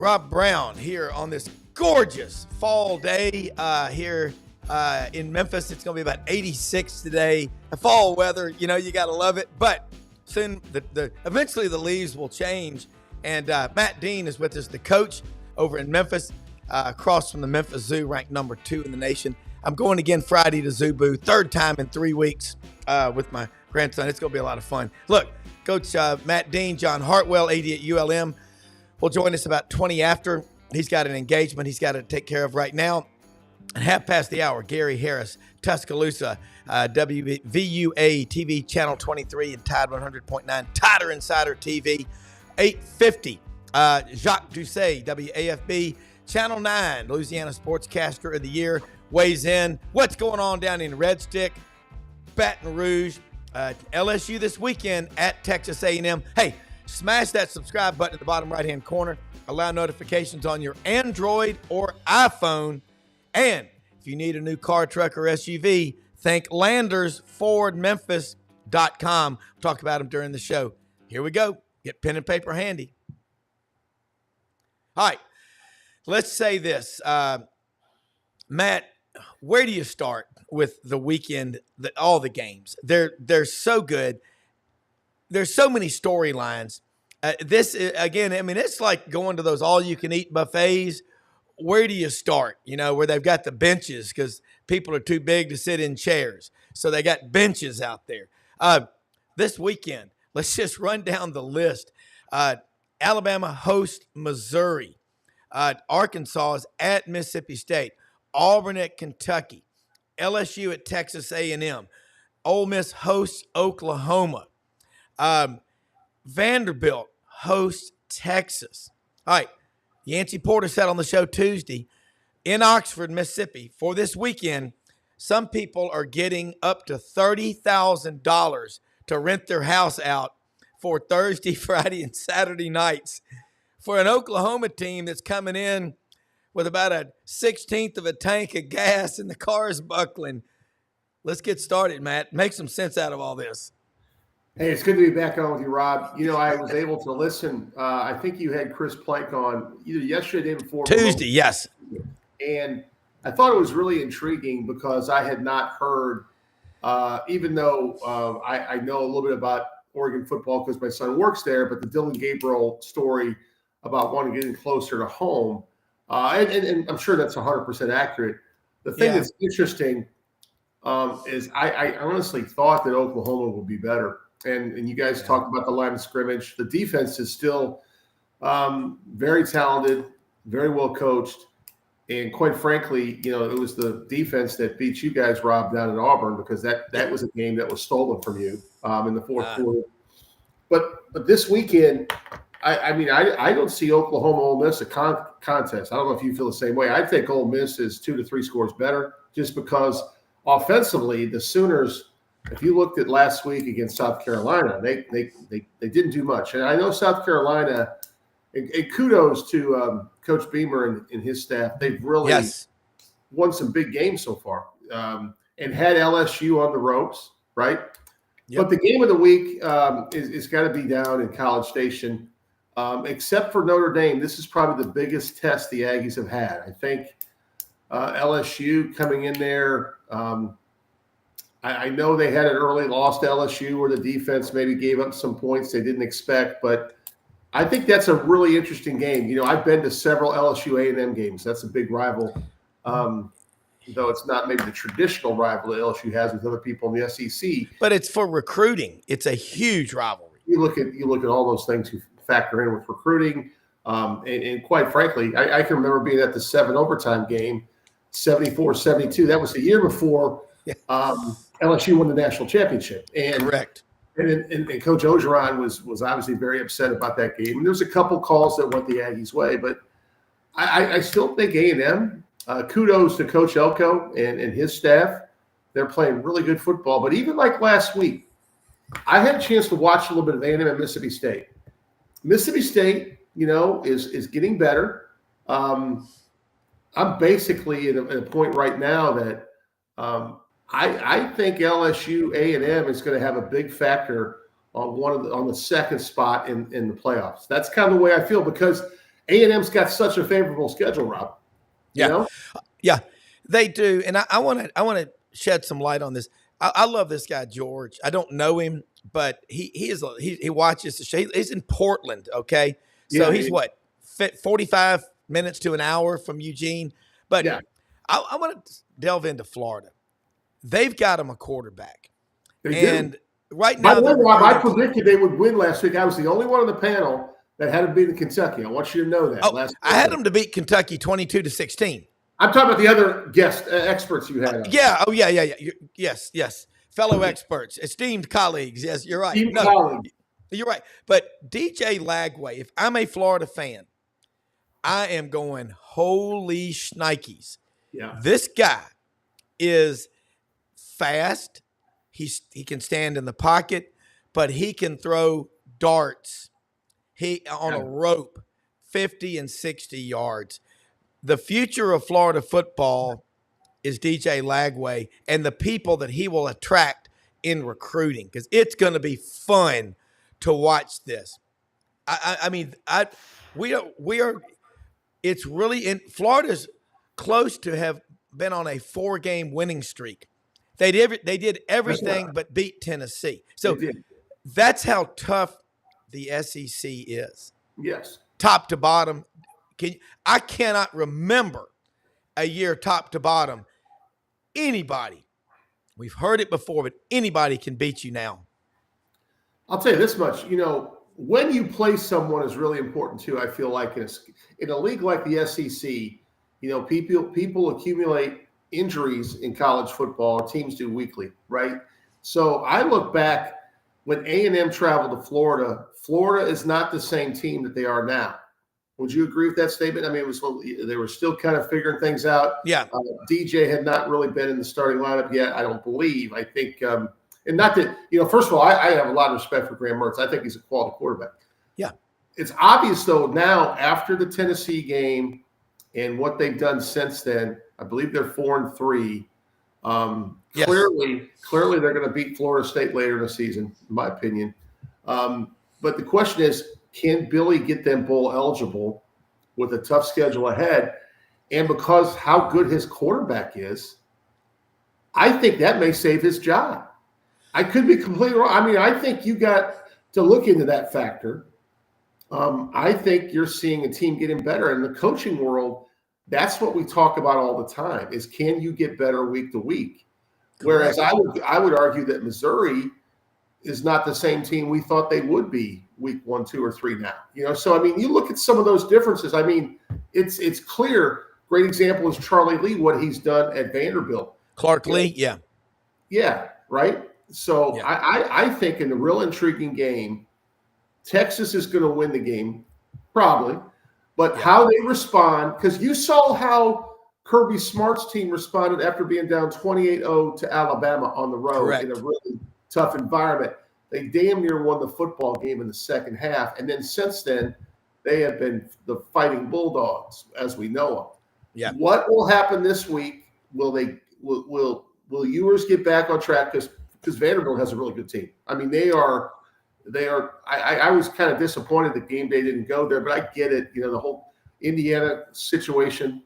Rob Brown here on this gorgeous fall day here in Memphis. It's going to be about 86 today. Fall weather, you got to love it. But soon, eventually the leaves will change. And Matt Dean is with us, the coach over in Memphis, across from the Memphis Zoo, ranked number 2 in the nation. I'm going again Friday to Zoo Boo, third time in 3 weeks with my grandson. It's going to be a lot of fun. Look, Coach Matt Dean, John Hartwell, AD at ULM, will join us about 20 after. He's got an engagement he's got to take care of right now. At half past the hour, Gary Harris, Tuscaloosa, WVUA TV Channel 23 and Tide 100.9, Tider Insider TV, 8:50. Jacques Doucet, WAFB Channel 9, Louisiana Sportscaster of the Year, weighs in. What's going on down in Red Stick, Baton Rouge, LSU this weekend at Texas A&M. Hey, smash that subscribe button at the bottom right-hand corner. Allow notifications on your Android or iPhone. And if you need a new car, truck, or SUV, think LandersFordMemphis.com. We'll talk about them during the show. Here we go. Get pen and paper handy. All right. Let's say this. Matt, where do you start with the weekend, all the games? They're so good. There's so many storylines. This, again, I mean, it's like going to those all-you-can-eat buffets. Where do you start, where they've got the benches because people are too big to sit in chairs. So they got benches out there. This weekend, let's just run down the list. Alabama hosts Missouri. Arkansas is at Mississippi State. Auburn at Kentucky. LSU at Texas A&M. Ole Miss hosts Oklahoma. Vanderbilt hosts Texas. All right. Yancey Porter said on the show Tuesday, in Oxford, Mississippi, for this weekend, some people are getting up to $30,000 to rent their house out for Thursday, Friday, and Saturday nights for an Oklahoma team that's coming in with about a 1/16 of a tank of gas and the car's buckling. Let's get started, Matt. Make some sense out of all this. Hey, it's good to be back on with you, Rob. I was able to listen. I think you had Chris Plank on either yesterday or the day before. Tuesday, yes. And I thought it was really intriguing because I had not heard, even though I know a little bit about Oregon football because my son works there, but the Dylan Gabriel story about wanting to get closer to home. And I'm sure that's 100% accurate. The thing that's interesting is I honestly thought that Oklahoma would be better. And you guys talked about the line of scrimmage. The defense is still very talented, very well coached. And quite frankly, it was the defense that beat you guys, Rob, down in Auburn because that was a game that was stolen from you in the fourth quarter. But this weekend, I don't see Oklahoma Ole Miss a contest. I don't know if you feel the same way. I think Ole Miss is 2 to 3 scores better just because offensively the Sooners, if you looked at last week against South Carolina, they didn't do much. And I know South Carolina, and kudos to Coach Beamer and his staff. They've really won some big games so far and had LSU on the ropes, right? Yep. But the game of the week is got to be down in College Station. Except for Notre Dame, this is probably the biggest test the Aggies have had. I think LSU coming in there, I know they had an early loss to LSU where the defense maybe gave up some points they didn't expect, but I think that's a really interesting game. I've been to several LSU A&M games. That's a big rival, though it's not maybe the traditional rival that LSU has with other people in the SEC. But it's for recruiting. It's a huge rivalry. You look at all those things you factor in with recruiting, and quite frankly, I can remember being at the 7 overtime game, 74-72. That was the year before LSU won the national championship. And correct. And Coach Orgeron was obviously very upset about that game. And there's a couple calls that went the Aggies' way, but I still think A&M. Kudos to Coach Elko and his staff. They're playing really good football. But even like last week, I had a chance to watch a little bit of A&M and Mississippi State. Mississippi State, is getting better. I'm basically at a point right now that I think LSU A&M is going to have a big factor on the second spot in the playoffs. That's kind of the way I feel because A&M's got such a favorable schedule, Rob. You know? Yeah, they do. And I want to shed some light on this. I love this guy, George. I don't know him, but he watches the show. He's in Portland, okay? So he's what, 45 minutes to an hour from Eugene? But I want to delve into Florida. They've got him a quarterback. They do. Right now, by the way, Rob, I predicted they would win last week. I was the only one on the panel that had them beating Kentucky. I want you to know that. I had them to beat Kentucky 22-16. I'm talking about the other guest experts you had. Yeah. Oh, yeah. Yes. Fellow experts, esteemed colleagues. Yes, you're right. You're right. But DJ Lagway, if I'm a Florida fan, I am going, holy shnikes. Yeah. This guy is fast. He can stand in the pocket, but he can throw darts. On a rope, 50 and 60 yards. The future of Florida football is DJ Lagway and the people that he will attract in recruiting, because it's going to be fun to watch this. It's really in Florida's close to have been on a 4-game winning streak. They did everything but beat Tennessee. So that's how tough the SEC is. Yes. Top to bottom. I cannot remember a year top to bottom. Anybody, we've heard it before, but anybody can beat you now. I'll tell you this much. When you play someone is really important too. I feel like in a league like the SEC, people accumulate injuries in college football. Teams do weekly, right? So I look back when A&M traveled to Florida. Florida is not the same team that they are now. Would you agree with that statement? I mean, they were still kind of figuring things out. Yeah. DJ had not really been in the starting lineup yet, I don't believe. I think, and not that, first of all, I have a lot of respect for Graham Mertz. I think he's a quality quarterback. Yeah. It's obvious, though, now after the Tennessee game and what they've done since then, I believe they're 4-3. Yes. Clearly they're going to beat Florida State later in the season, in my opinion. But the question is, can Billy get them bowl eligible with a tough schedule ahead? And because how good his quarterback is, I think that may save his job. I could be completely wrong. I mean, I think you got to look into that factor. I think you're seeing a team getting better. In the coaching world, that's what we talk about all the time, is can you get better week to week? Whereas I would argue that Missouri is not the same team we thought they would be week 1, 2, or 3 now. So, I mean, you look at some of those differences. I mean, it's clear. Great example is Charlie Lee, what he's done at Vanderbilt. Clark Lee, yeah. Yeah, right? So I think in a real intriguing game, Texas is going to win the game, probably. But how they respond, because you saw how Kirby Smart's team responded after being down 28-0 to Alabama on the road in a really tough environment. They damn near won the football game in the second half. And then since then, they have been the Fighting Bulldogs, as we know them. Yeah. What will happen this week? Will Ewers get back on track? Because Vanderbilt has a really good team. I mean, they are. I was kind of disappointed that game day didn't go there, but I get it. The whole Indiana situation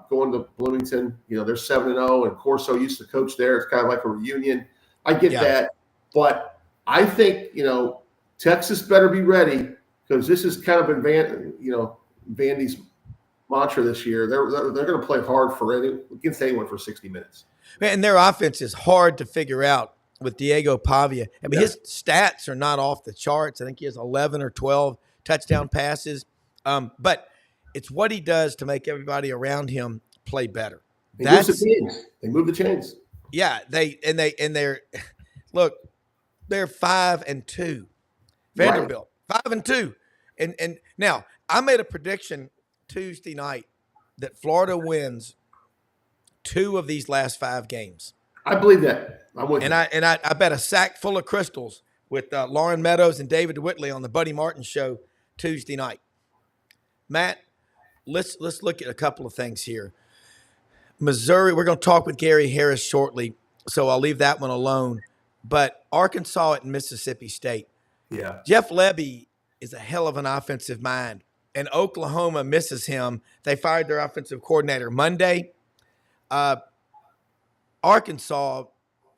going to Bloomington. They're 7-0, and Corso used to coach there. It's kind of like a reunion. I get that, but I think Texas better be ready, because this has kind of been Vandy's mantra this year. They're going to play hard against anyone for 60 minutes. Man, and their offense is hard to figure out with Diego Pavia. I mean, his stats are not off the charts. I think he has 11 or 12 touchdown passes. But it's what he does to make everybody around him play better. They move the chains. Yeah, they're look, they're 5-2. Vanderbilt, 5-2. And now I made a prediction Tuesday night that Florida wins 2 of these last 5 games. I believe that. I'm with you. I bet a sack full of crystals with Lauren Meadows and David Whitley on the Buddy Martin show Tuesday night. Matt, let's look at a couple of things here. Missouri, we're going to talk with Gary Harris shortly, so I'll leave that one alone. But Arkansas at Mississippi State. Yeah. Jeff Lebby is a hell of an offensive mind. and Oklahoma misses him. They fired their offensive coordinator Monday. Arkansas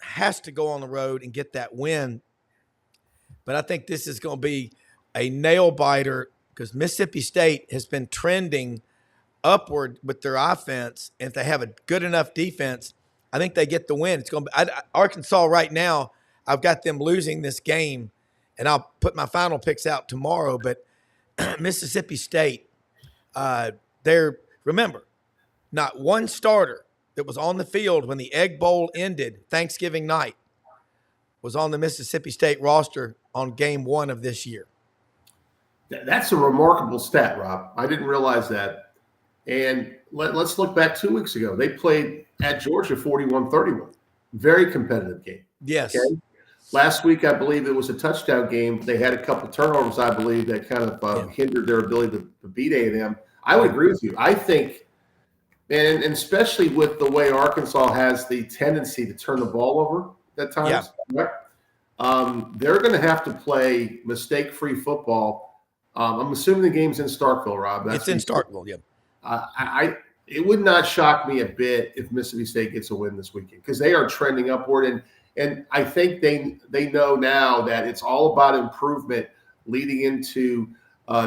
has to go on the road and get that win. But I think this is going to be a nail biter because Mississippi State has been trending upward with their offense. And if they have a good enough defense, I think they get the win. It's going to be Arkansas right now. I've got them losing this game, and I'll put my final picks out tomorrow. But Mississippi State, remember, not one starter that was on the field when the Egg Bowl ended Thanksgiving night was on the Mississippi State roster on game 1 of this year. That's a remarkable stat, Rob. I didn't realize that. And let's look back 2 weeks ago. They played at Georgia 41-31. Very competitive game. Yes. Okay? Last week, I believe it was a touchdown game. They had a couple turnovers, I believe, that kind of hindered their ability to beat A&M. I would agree with you. I think, and especially with the way Arkansas has the tendency to turn the ball over at times, they're going to have to play mistake-free football. I'm assuming the game's in Starkville, Rob. It's in Starkville, yeah. It would not shock me a bit if Mississippi State gets a win this weekend because they are trending upward. And I think they know now that it's all about improvement leading into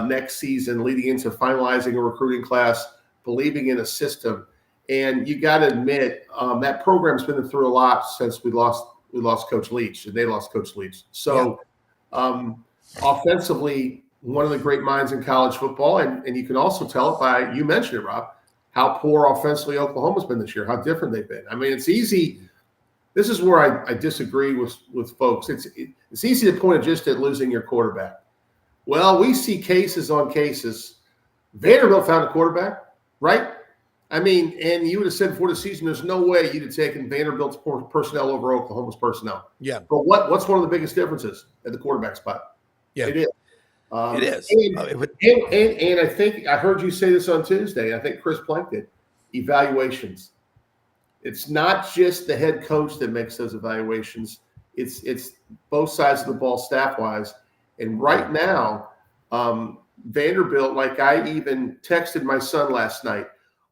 next season, leading into finalizing a recruiting class, believing in a system. And you got to admit that program's been through a lot since we lost Coach Leach, and they lost Coach Leach. So offensively, one of the great minds in college football, and you can also tell it by, you mentioned it, Rob, how poor offensively Oklahoma's been this year, how different they've been. I mean, it's easy. This is where I disagree with folks. It's easy to point just at losing your quarterback. Well, we see cases on cases. Vanderbilt found a quarterback, right? I mean, and you would have said before the season, there's no way you'd have taken Vanderbilt's personnel over Oklahoma's personnel. Yeah. But what's one of the biggest differences at the quarterback spot? Yeah. It is. It is. And I think I heard you say this on Tuesday. I think Chris Plank did. Evaluations. It's not just the head coach that makes those evaluations. It's both sides of the ball staff-wise. And right now, Vanderbilt, like I even texted my son last night,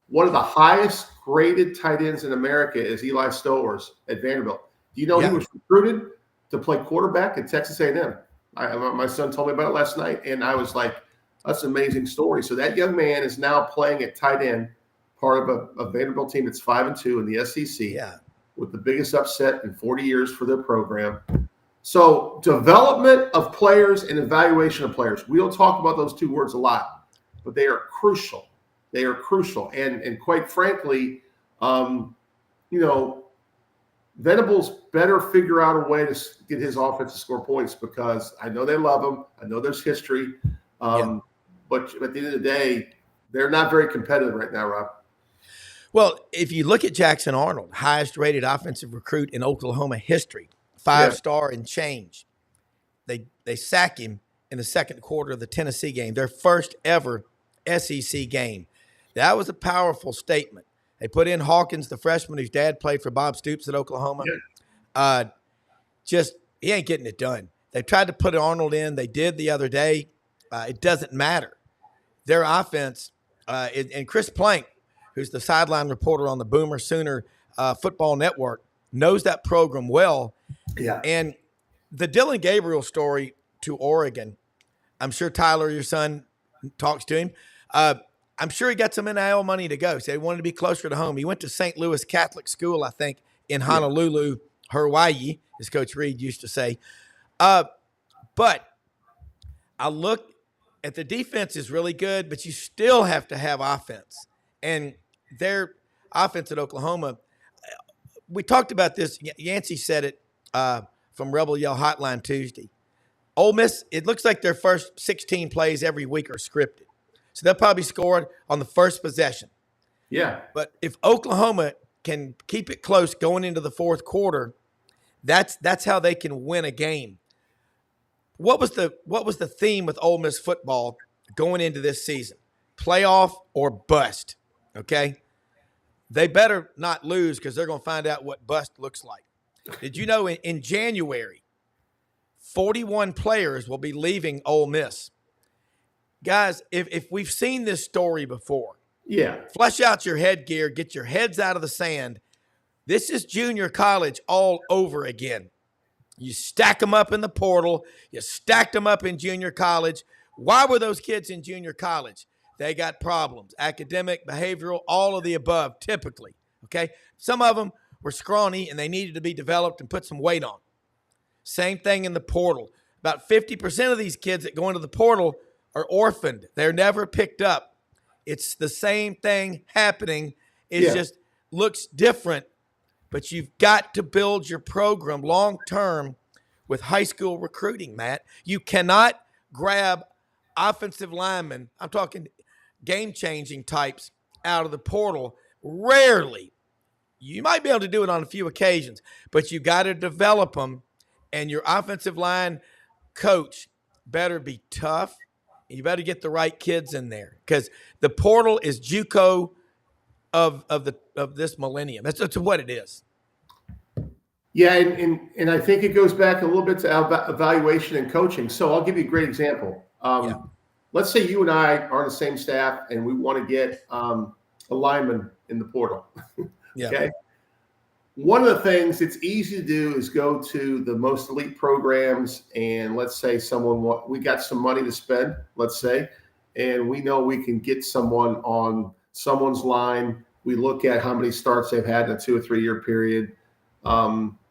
one of the highest graded tight ends in America is Eli Stowers at Vanderbilt. Do you know he was recruited to play quarterback at Texas A&M? My son told me about it last night, and I was like, that's an amazing story. So that young man is now playing at tight end, part of a Vanderbilt team that's 5-2 in the SEC, with the biggest upset in 40 years for their program. So development of players and evaluation of players. We don't talk about those two words a lot, but they are crucial. They are crucial. And quite frankly, Venables better figure out a way to get his offense to score points because I know they love him. I know there's history. But at the end of the day, they're not very competitive right now, Rob. Well, if you look at Jackson Arnold, highest rated offensive recruit in Oklahoma history, 5-star and change. They sack him in the second quarter of the Tennessee game, their first ever SEC game. That was a powerful statement. They put in Hawkins, the freshman whose dad played for Bob Stoops at Oklahoma. He ain't getting it done. They tried to put Arnold in. They did the other day. It doesn't matter. Their offense, and Chris Plank, who's the sideline reporter on the Boomer Sooner Football Network, knows that program well. Yeah. And the Dylan Gabriel story to Oregon, I'm sure Tyler, your son, talks to him. I'm sure he got some NIL money to go. So he wanted to be closer to home. He went to St. Louis Catholic School, I think, in Honolulu, Hawaii, as Coach Reed used to say. But I look at the defense is really good, but you still have to have offense. And their offense at Oklahoma, we talked about this. Yancey said it from Rebel Yell Hotline Tuesday. Ole Miss, it looks like their first 16 plays every week are scripted. So they'll probably score on the first possession. Yeah. But if Oklahoma can keep it close going into the fourth quarter, that's how they can win a game. What was the theme with Ole Miss football going into this season? Playoff or bust, okay? They better not lose because they're going to find out what bust looks like. Did you know in January, 41 players will be leaving Ole Miss? Guys, if we've seen this story before, Yeah. flush out your headgear, get your heads out of the sand. This is junior college all over again. You stack them up in the portal. You stacked them up in junior college. Why were those kids in junior college? They got problems, academic, behavioral, all of the above, typically. Okay? Some of them were scrawny and they needed to be developed and put some weight on. Same thing in the portal. About 50% of these kids that go into the portal are orphaned. They're never picked up. It's the same thing happening. It just looks different. But you've got to build your program long term with high school recruiting, Matt. You cannot grab offensive linemen, I'm talking game-changing types, out of the portal. Rarely. You might be able to do it on a few occasions, but you got to develop them, and your offensive line coach better be tough. You better get the right kids in there because the portal is JUCO of this millennium. That's what it is. Yeah, and I think it goes back a little bit to evaluation and coaching. So I'll give you a great example. Let's say you and I are on the same staff and we want to get a lineman in the portal. Okay. One of the things it's easy to do is go to the most elite programs and let's say we got some money to spend, let's say, and we know we can get someone on someone's line. We look at how many starts they've had in a 2 or 3 year period.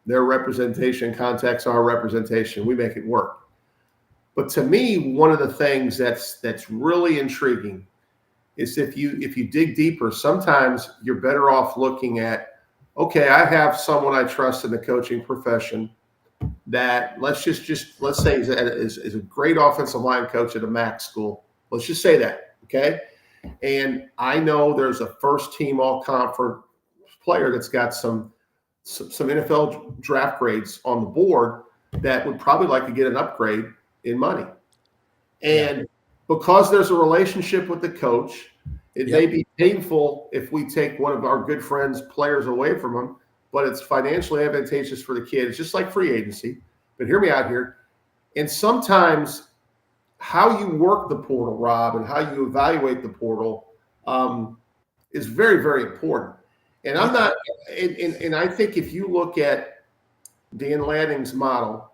Their representation contacts our representation. We make it work. But to me, one of the things that's really intriguing is if you dig deeper, sometimes you're better off looking at, okay, I have someone I trust in the coaching profession that let's say is a great offensive line coach at a MAC school. Let's just say that, okay? And I know there's a first team all conference player that's got some NFL draft grades on the board that would probably like to get an upgrade in money. And because there's a relationship with the coach, it may be painful if we take one of our good friends' players away from him, but it's financially advantageous for the kid. It's just like free agency. But hear me out here. And sometimes how you work the portal, Rob, and how you evaluate the portal is very, very important. And I'm not, and I think if you look at Dan Lanning's model,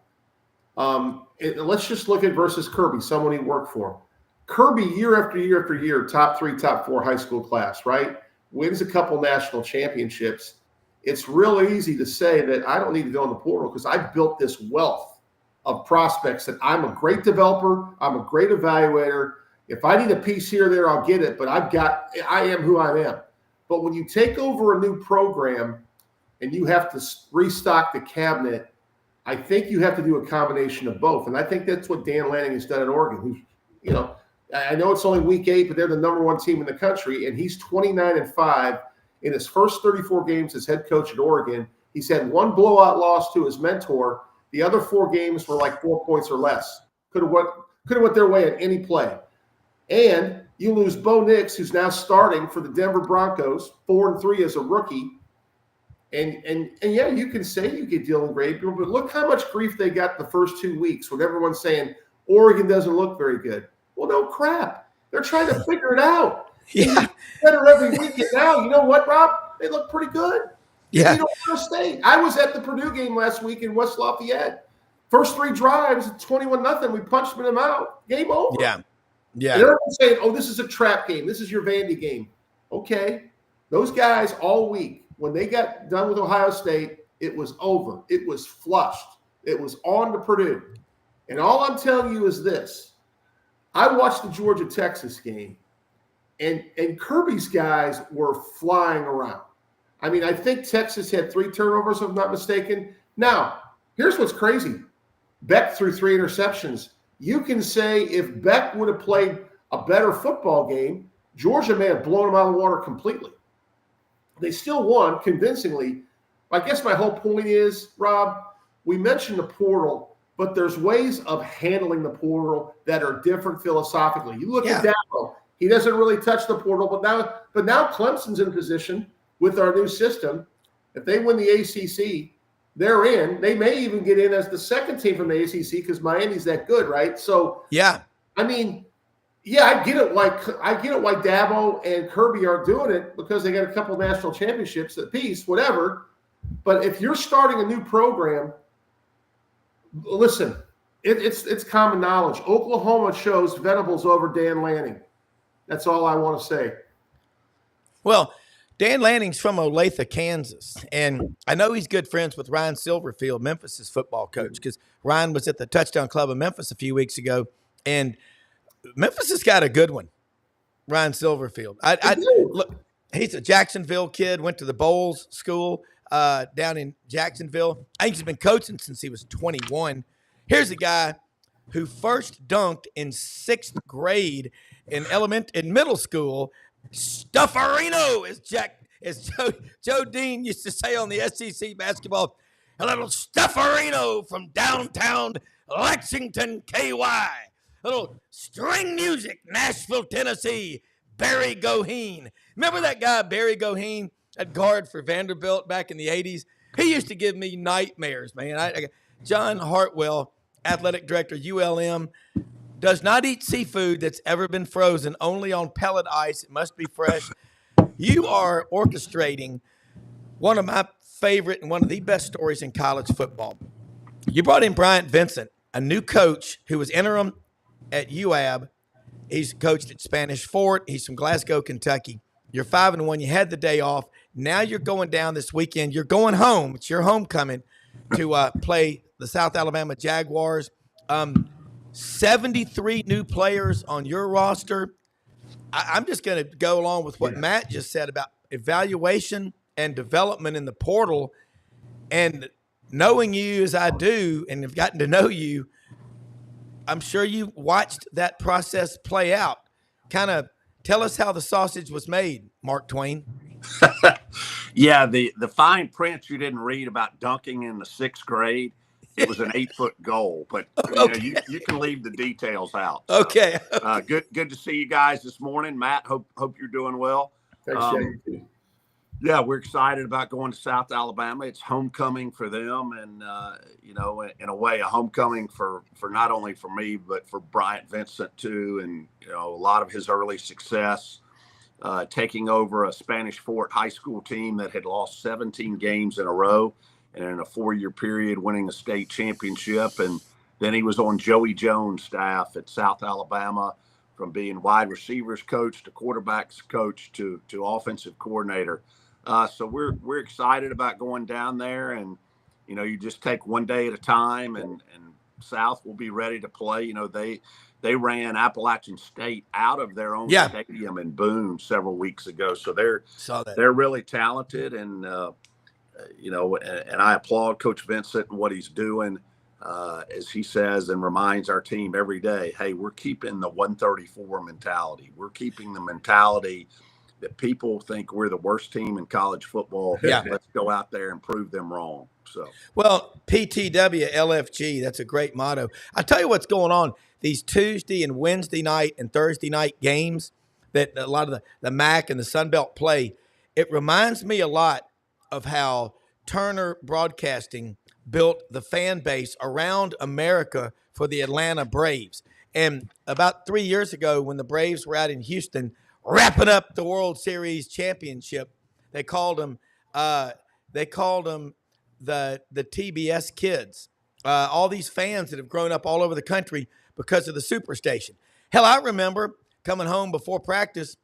let's just look at versus Kirby, someone he worked for. Kirby, year after year after year, top 3, top 4 high school class, right? Wins a couple national championships. It's real easy to say that I don't need to go in the portal because I built this wealth of prospects that I'm a great developer, I'm a great evaluator. If I need a piece here or there, I'll get it, but I am who I am. But when you take over a new program and you have to restock the cabinet, I think you have to do a combination of both. And I think that's what Dan Lanning has done at Oregon. I know it's only week 8, but they're the number 1 team in the country. And he's 29-5 in his first 34 games as head coach at Oregon. He's had 1 blowout loss to his mentor. The other 4 games were like 4 points or less. Could have went their way at any play. And you lose Bo Nix, who's now starting for the Denver Broncos, 4-3 as a rookie. And yeah, you can say you get Dylan Gabriel, but look how much grief they got the first 2 weeks when everyone's saying Oregon doesn't look very good. Well, no crap. They're trying to figure it out. Yeah. Better every week. And now, you know what, Rob? They look pretty good. Yeah. You know, Ohio State. I was at the Purdue game last week in West Lafayette. First 3 drives, 21-0. We punched them out. Game over. Yeah. Yeah. And everyone's saying, oh, this is a trap game. This is your Vandy game. Okay. Those guys all week, when they got done with Ohio State, it was over. It was flushed. It was on to Purdue. And all I'm telling you is this. I watched the Georgia-Texas game, and Kirby's guys were flying around. I mean, I think Texas had 3 turnovers, if I'm not mistaken. Now, here's what's crazy. Beck threw 3 interceptions. You can say if Beck would have played a better football game, Georgia may have blown him out of the water completely. They still won convincingly. I guess my whole point is, Rob, we mentioned the portal, but there's ways of handling the portal that are different philosophically. You look at Dabo. He doesn't really touch the portal, but now Clemson's in position with our new system. If they win the ACC, they're in. They may even get in as the second team from the ACC because Miami's that good, right? So, yeah. I mean, Yeah, I get it. Why Dabo and Kirby are doing it, because they got a couple national championships apiece, whatever. But if you're starting a new program, listen, it's common knowledge. Oklahoma chose Venables over Dan Lanning. That's all I want to say. Well, Dan Lanning's from Olathe, Kansas, and I know he's good friends with Ryan Silverfield, Memphis's football coach, because Ryan was at the Touchdown Club of Memphis a few weeks ago, and Memphis has got a good one. Ryan Silverfield. Look. He's a Jacksonville kid. Went to the Bowles School down in Jacksonville. I think he's been coaching since he was 21. Here's a guy who first dunked in 6th grade in middle school. Stufferino, as Joe Dean used to say on the SEC basketball. A little Stufferino from downtown Lexington, KY. A little string music, Nashville, Tennessee. Barry Goheen. Remember that guy, Barry Goheen, at guard for Vanderbilt back in the 80s? He used to give me nightmares, man. John Hartwell, athletic director, ULM, does not eat seafood that's ever been frozen, only on pellet ice. It must be fresh. You are orchestrating one of my favorite and one of the best stories in college football. You brought in Bryant Vincent, a new coach who was interim at UAB. He's coached at Spanish Fort. He's from Glasgow, Kentucky. You're 5-1. You had the day off. Now you're going down this weekend. You're going home. It's your homecoming to play the South Alabama Jaguars. 73 new players on your roster. I'm just going to go along with what Matt just said about evaluation and development in the portal. And knowing you as I do and have gotten to know you, I'm sure you watched that process play out. Kind of tell us how the sausage was made, Mark Twain. Yeah, the fine print you didn't read about dunking in the 6th grade. It was an 8-foot goal, but you can leave the details out. So, okay. Good to see you guys this morning, Matt. Hope you're doing well. Thanks, Jay. Yeah, we're excited about going to South Alabama. It's homecoming for them, and in a way, a homecoming for not only for me but for Bryant Vincent too, and a lot of his early success, taking over a Spanish Fort high school team that had lost 17 games in a row, and in a 4-year period, winning a state championship. And then he was on Joey Jones' staff at South Alabama, from being wide receivers coach to quarterbacks coach to offensive coordinator. So we're excited about going down there, and you just take one day at a time, and South will be ready to play. They ran Appalachian State out of their own stadium in Boone several weeks ago, so they're really talented, and and I applaud Coach Vincent and what he's doing, as he says and reminds our team every day. Hey, we're keeping the 134 mentality. We're keeping the mentality that people think we're the worst team in college football. Yeah. Let's go out there and prove them wrong. So, well, PTW LFG, that's a great motto. I tell you what's going on. These Tuesday and Wednesday night and Thursday night games that a lot of the MAC and the Sun Belt play, it reminds me a lot of how Turner Broadcasting built the fan base around America for the Atlanta Braves. And about 3 years ago, when the Braves were out in Houston wrapping up the World Series championship, they called them the TBS kids. All these fans that have grown up all over the country because of the Superstation. Hell, I remember coming home before practice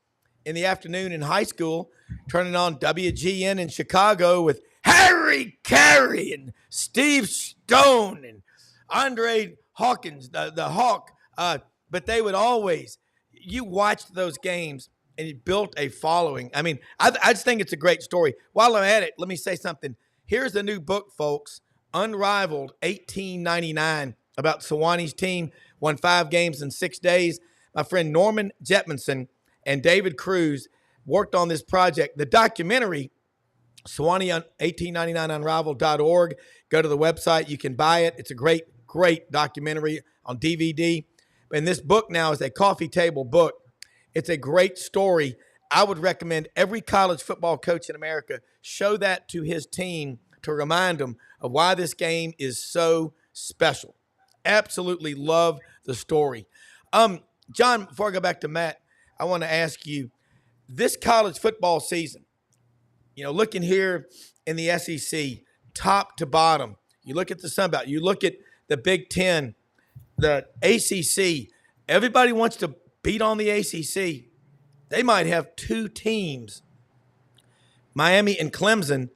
in the afternoon in high school, turning on WGN in Chicago with Harry Carey and Steve Stone and Andre Hawkins, the Hawk. But they would always, you watched those games and it built a following. I mean, I just think it's a great story. While I'm at it, let me say something. Here's a new book, folks, Unrivaled, 1899, about Sewannee's team, won 5 games in 6 days. My friend Norman Jetmanson and David Cruz worked on this project. The documentary, Sewanee 1899unrivaled.org. Go to the website. You can buy it. It's a great, great documentary on DVD. And this book now is a coffee table book. It's a great story. I would recommend every college football coach in America show that to his team to remind them of why this game is so special. Absolutely love the story. John, before I go back to Matt, I want to ask you this college football season, looking here in the SEC, top to bottom, you look at the Sun Belt, you look at the Big Ten, the ACC, everybody wants to beat on the ACC. They might have two teams, Miami and Clemson,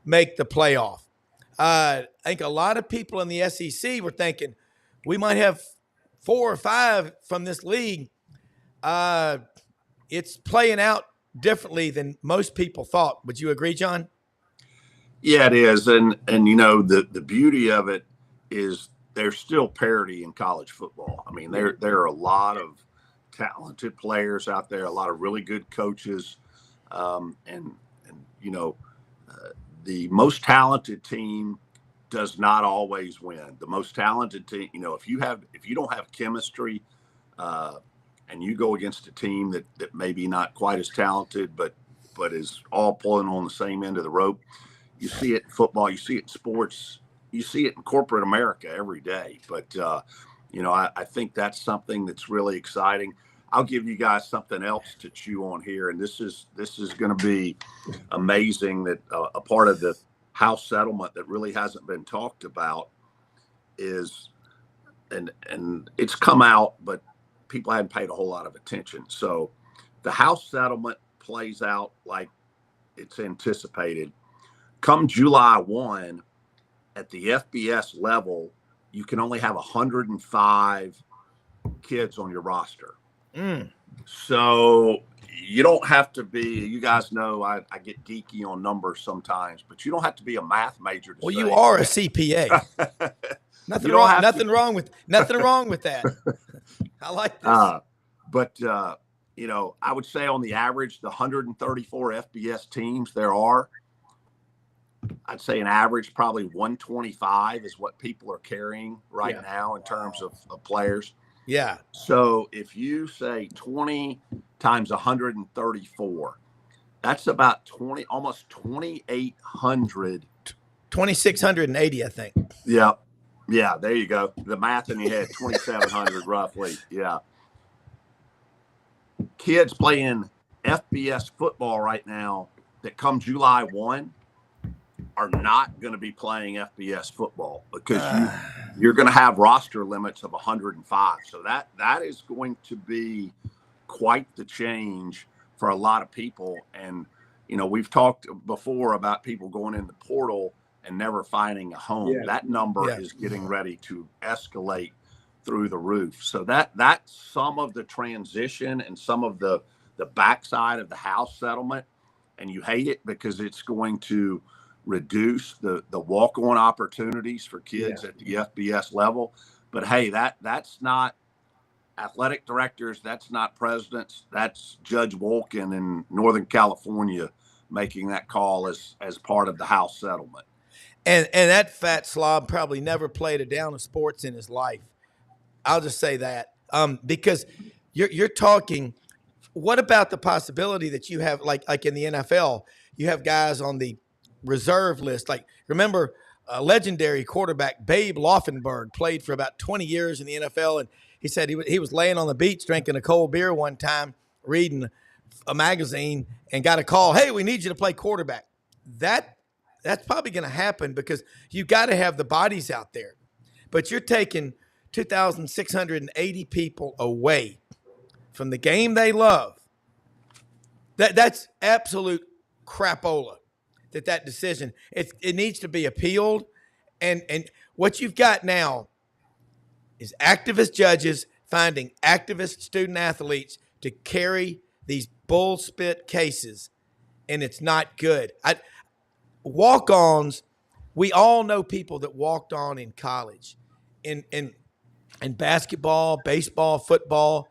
make the playoff. I think a lot of people in the SEC were thinking we might have 4 or 5 from this league. It's playing out differently than most people thought. Would you agree, John? Yeah, it is. And the beauty of it is there's still parity in college football. I mean, there are a lot of talented players out there, a lot of really good coaches. The most talented team does not always win. The most talented team, if you don't have chemistry, and you go against a team that maybe not quite as talented, but is all pulling on the same end of the rope. You see it in football, you see it in sports, you see it in corporate America every day. But I think that's something that's really exciting. I'll give you guys something else to chew on here, and this is going to be amazing. That a part of the House settlement that really hasn't been talked about is, and it's come out, but people hadn't paid a whole lot of attention. So the House settlement plays out like it's anticipated. Come July 1, at the FBS level, you can only have 105 kids on your roster. So you don't have to be, you guys know I get geeky on numbers sometimes, but you don't have to be a math major to you are a CPA. Nothing wrong with that. I like this. But I would say on the average, the 134 FBS teams there are, I'd say an average probably 125 is what people are carrying right now in terms of players. Yeah. So if you say 20 times 134, that's about almost 2,800. 2,680, I think. Yeah. Yeah, there you go. The math in your head, 2,700 roughly. Yeah. Kids playing FBS football right now that come July 1 are not going to be playing FBS football because you're going to have roster limits of 105. So that is going to be quite the change for a lot of people. And, we've talked before about people going in the portal and never finding a home. Yeah. That number is getting ready to escalate through the roof. So that's some of the transition and some of the backside of the House settlement. And you hate it because it's going to reduce the walk-on opportunities for kids at the FBS level. But hey, that's not athletic directors, that's not presidents, that's Judge Wolkin in Northern California making that call as part of the House settlement. And that fat slob probably never played a down of sports in his life. I'll just say that. Because you're talking, what about the possibility that you have, like in the NFL, you have guys on the reserve list. Like, remember, legendary quarterback Babe Laufenberg played for about 20 years in the NFL, and he said he was laying on the beach drinking a cold beer one time, reading a magazine, and got a call, hey, we need you to play quarterback. That's probably going to happen because you got to have the bodies out there. But you're taking 2,680 people away from the game they love. That's absolute crapola. That decision, it needs to be appealed. And what you've got now is activist judges finding activist student athletes to carry these bullspit cases, and it's not good. Walk-ons, we all know people that walked on in college. In basketball, baseball, football,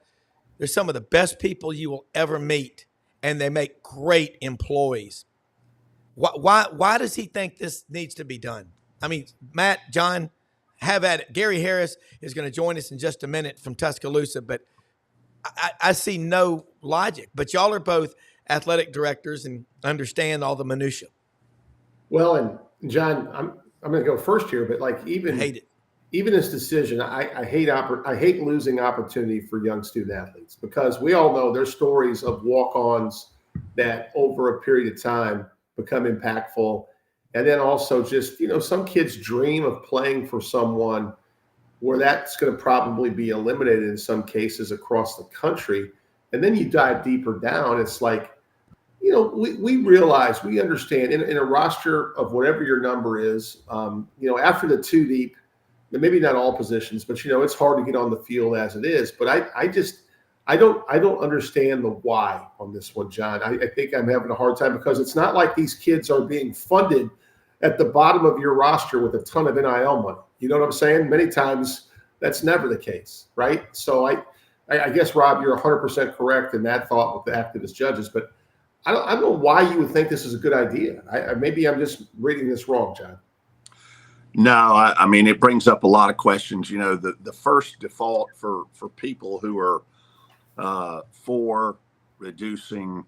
they're some of the best people you will ever meet, and they make great employees. Why does he think this needs to be done? I mean, Matt, John, have at it. Gary Harris is going to join us in just a minute from Tuscaloosa, but I see no logic. But y'all are both athletic directors and understand all the minutia. Well, and John, I'm going to go first here, but like even even this decision, I hate losing opportunity for young student athletes, because we all know there's stories of walk-ons that over a period of time become impactful. And then also just, some kids dream of playing for someone where that's going to probably be eliminated in some cases across the country. And then you dive deeper down, it's like, we realize, we understand in a roster of whatever your number is, after the two deep, maybe not all positions, but it's hard to get on the field as it is. But I don't understand the why on this one, John. I think I'm having a hard time, because it's not like these kids are being funded at the bottom of your roster with a ton of NIL money. You know what I'm saying? Many times that's never the case, right? So I guess, Rob, you're 100% correct in that thought with the activist judges, but I don't know why you would think this is a good idea. Maybe I'm just reading this wrong, John. No, I mean, it brings up a lot of questions. The first default for people who are for reducing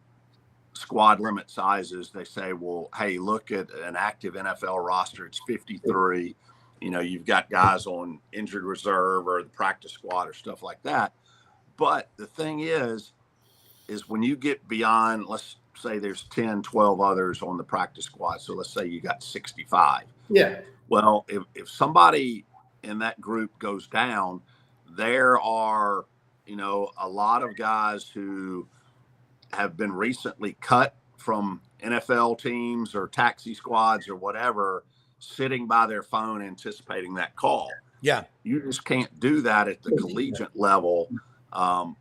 squad limit sizes, they say, well, hey, look at an active NFL roster. It's 53. You've got guys on injured reserve or the practice squad or stuff like that. But the thing is when you get beyond, let's say there's 10, 12 others on the practice squad. So let's say you got 65. Yeah. Well, if somebody in that group goes down, there are, a lot of guys who have been recently cut from NFL teams or taxi squads or whatever, sitting by their phone anticipating that call. Yeah. You just can't do that at the collegiate level.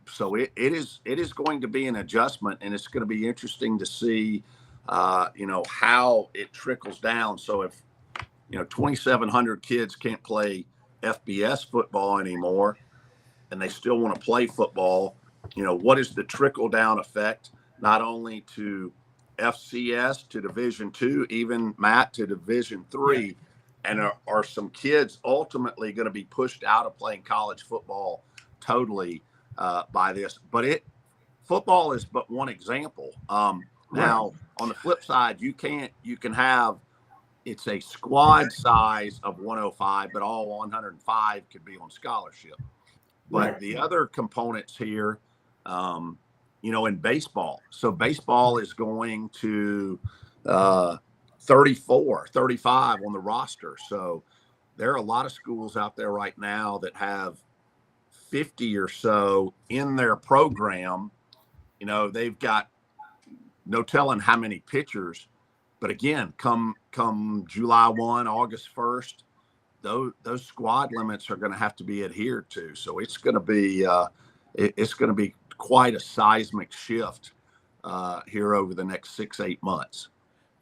So it is going to be an adjustment, and it's going to be interesting to see, how it trickles down. So if, 2,700 kids can't play FBS football anymore, and they still want to play football, what is the trickle down effect, not only to FCS, to Division II, even Matt, to Division III, and are some kids ultimately going to be pushed out of playing college football totally by this? But football is but one example. Now, on the flip side, you can have, it's a squad size of 105, but all 105 could be on scholarship. But the other components here, in baseball. So baseball is going to 34, 35 on the roster. So there are a lot of schools out there right now that have 50 or so in their program. They've got no telling how many pitchers. But again, come July 1, August 1st, those squad limits are going to have to be adhered to. So it's going to be quite a seismic shift here over the next 6-8 months.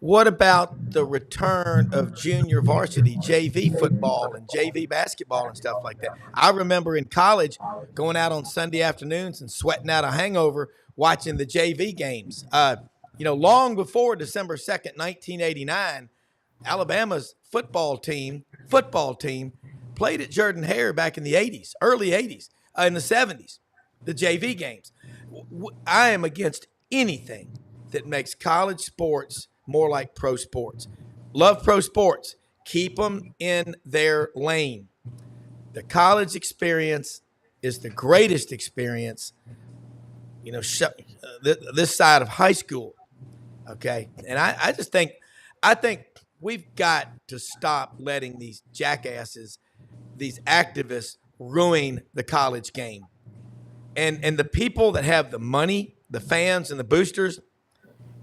What about the return of junior varsity JV football and JV basketball and stuff like that? I remember in college going out on Sunday afternoons and sweating out a hangover watching the JV games. Long before December 2nd, 1989, Alabama's football team played at Jordan-Hare back in the 80s, early 80s, in the 70s, the JV games. I am against anything that makes college sports more like pro sports. Love pro sports. Keep them in their lane. The college experience is the greatest experience, this side of high school. Okay. And I think we've got to stop letting these jackasses, these activists, ruin the college game. And the people that have the money, the fans and the boosters,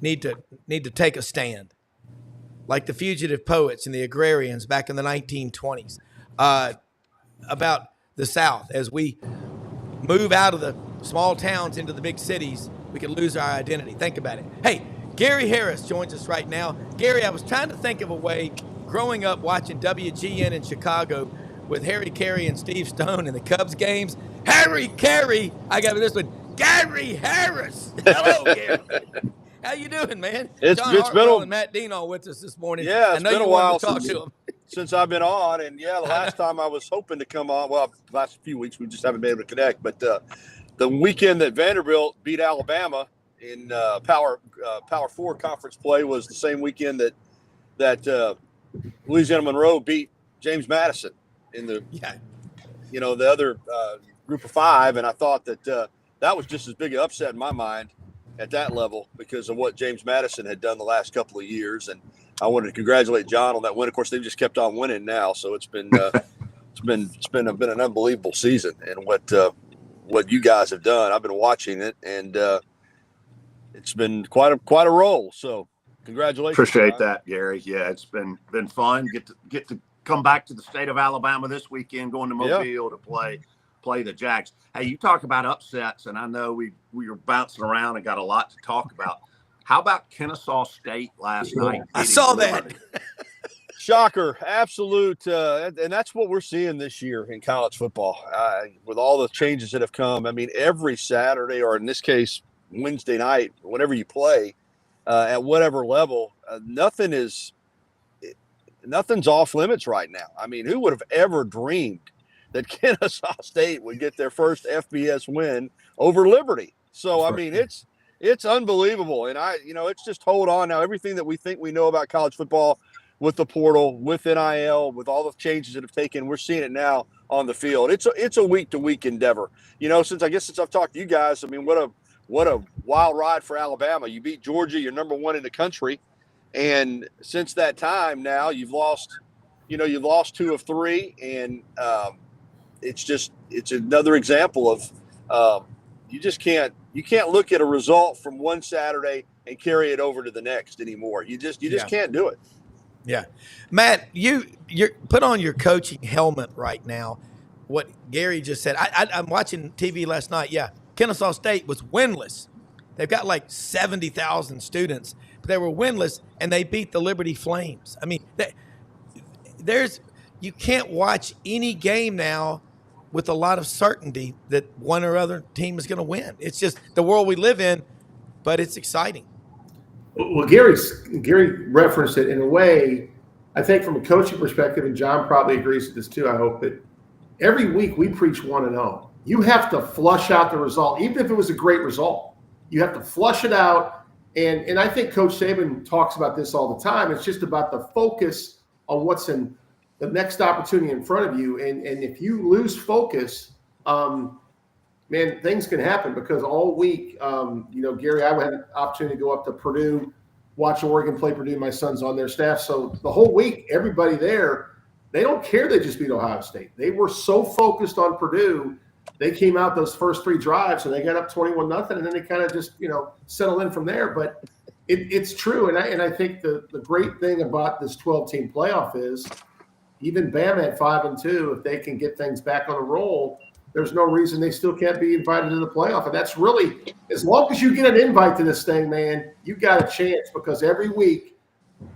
need to take a stand, like the fugitive poets and the agrarians back in the 1920s, about the South. As we move out of the small towns into the big cities, we could lose our identity. Think about it. Hey, Gary Harris joins us right now. Gary, I was trying to think of a way, growing up watching WGN in Chicago with Harry Carey and Steve Stone in the Cubs games. Harry Carey, I got this one, Gary Harris. Hello, Gary. How you doing, man? It's John been Hartwell and Matt Dean all with us this morning. Yeah, it's I know been you a while wanted to talk to them. since I've been on, and the last time I was hoping to come on. Well, the last few weeks we just haven't been able to connect. But the weekend that Vanderbilt beat Alabama in Power 4 conference play was the same weekend that Louisiana Monroe beat James Madison. Yeah. The other group of 5, and I thought that that was just as big an upset in my mind at that level because of what James Madison had done the last couple of years. And I wanted to congratulate John on that win. Of course, they've just kept on winning now, so it's been an unbelievable season. And what you guys have done, I've been watching it, and it's been quite a roll. So congratulations. Appreciate John. that, Gary. Yeah, it's been fun. Get to come back to the state of Alabama this weekend, going to Mobile to play the Jags. Hey, you talk about upsets, and I know we were bouncing around and got a lot to talk about. How about Kennesaw State last night? I saw that. Shocker, absolute, and that's what we're seeing this year in college football. With all the changes that have come, I mean, every Saturday, or in this case, Wednesday night, whenever you play, at whatever level, nothing's off limits right now. I mean, who would have ever dreamed that Kennesaw State would get their first FBS win over Liberty? So, I mean, it's unbelievable. And it's just hold on now. Everything that we think we know about college football with the portal, with NIL, with all the changes that have taken, we're seeing it now on the field. It's a week-to-week endeavor. Since I've talked to you guys, I mean, what a wild ride for Alabama. You beat Georgia, you're number 1 in the country. And since that time now, you've lost 2 of 3. And it's another example of you can't look at a result from one Saturday and carry it over to the next anymore. You just can't do it. Yeah. Matt, you're put on your coaching helmet right now. What Gary just said, I'm watching TV last night. Yeah. Kennesaw State was winless. They've got like 70,000 students, but they were winless, and they beat the Liberty Flames. I mean, you can't watch any game now with a lot of certainty that one or other team is going to win. It's just the world we live in, but it's exciting. Well, Gary referenced it in a way. I think from a coaching perspective, and John probably agrees with this too, I hope, that every week we preach 1-0. You have to flush out the result, even if it was a great result. You have to flush it out. And I think Coach Saban talks about this all the time. It's just about the focus on what's in the next opportunity in front of you. And if you lose focus, man, things can happen because all week, Gary, I had an opportunity to go up to Purdue, watch Oregon play Purdue. My son's on their staff. So the whole week, everybody there, they don't care they just beat Ohio State. They were so focused on Purdue. They came out those first 3 drives and they got up 21-0, and then they kind of just, settle in from there. But it's true. And I think the great thing about this 12-team playoff is even Bama at 5-2, if they can get things back on a roll, there's no reason they still can't be invited to the playoff. And that's really, as long as you get an invite to this thing, man, you got a chance, because every week,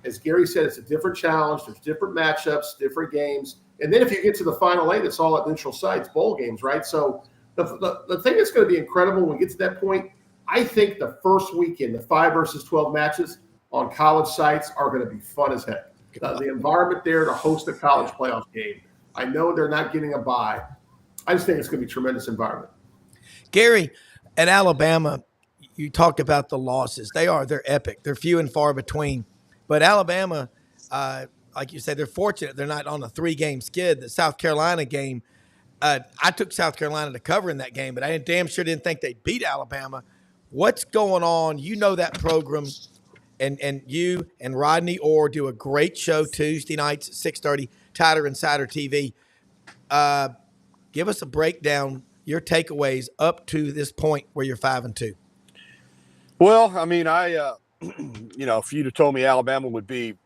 as Gary said, it's a different challenge. There's different matchups, different games. And then if you get to the Final 8, it's all at neutral sites, bowl games, right? So the thing that's going to be incredible when we get to that point, I think the first weekend, the 5 versus 12 matches on college sites are going to be fun as heck. The environment there to host a college playoff game. I know they're not getting a bye. I just think it's going to be a tremendous environment. Gary, at Alabama, you talked about the losses. They're epic. They're few and far between. But Alabama, like you said, they're fortunate they're not on a 3-game skid. The South Carolina game, I took South Carolina to cover in that game, but I damn sure didn't think they'd beat Alabama. What's going on? You know that program, and you and Rodney Orr do a great show Tuesday nights at 6:30, Tider Insider TV. Give us a breakdown, your takeaways up to this point where you're 5-2. Well, I mean, if you'd have told me Alabama would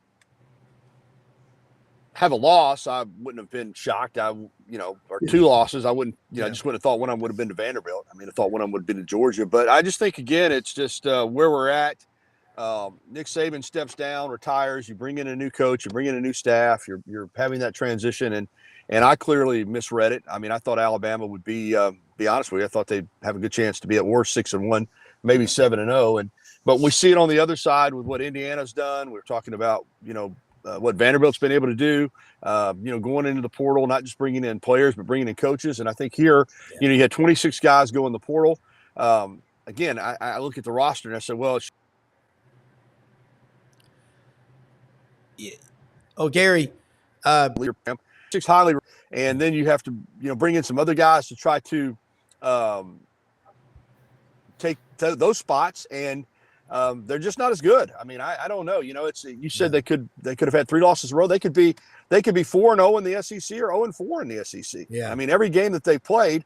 have a loss, I wouldn't have been shocked. Or 2 losses, I wouldn't, I just wouldn't have thought one of them would have been to Vanderbilt. I mean, I thought one of them would have been to Georgia. But I just think, again, it's just where we're at. Nick Saban steps down, retires. You bring in a new coach, you bring in a new staff. You're having that transition, and I clearly misread it. I mean, I thought Alabama would be honest with you, I thought they'd have a good chance to be at worst 6-1, maybe 7-0. But we see it on the other side with what Indiana's done. We're talking about, what Vanderbilt's been able to do, going into the portal, not just bringing in players, but bringing in coaches. And I think here, you had 26 guys go in the portal. Again, I look at the roster and I said, well, Gary, highly, and then you have to bring in some other guys to try to take those spots, and they're just not as good. I mean, I don't know. It's you said they could have had 3 losses in a row. They could be 4-0 in the SEC or 0-4 in the SEC. Yeah. I mean, every game that they played,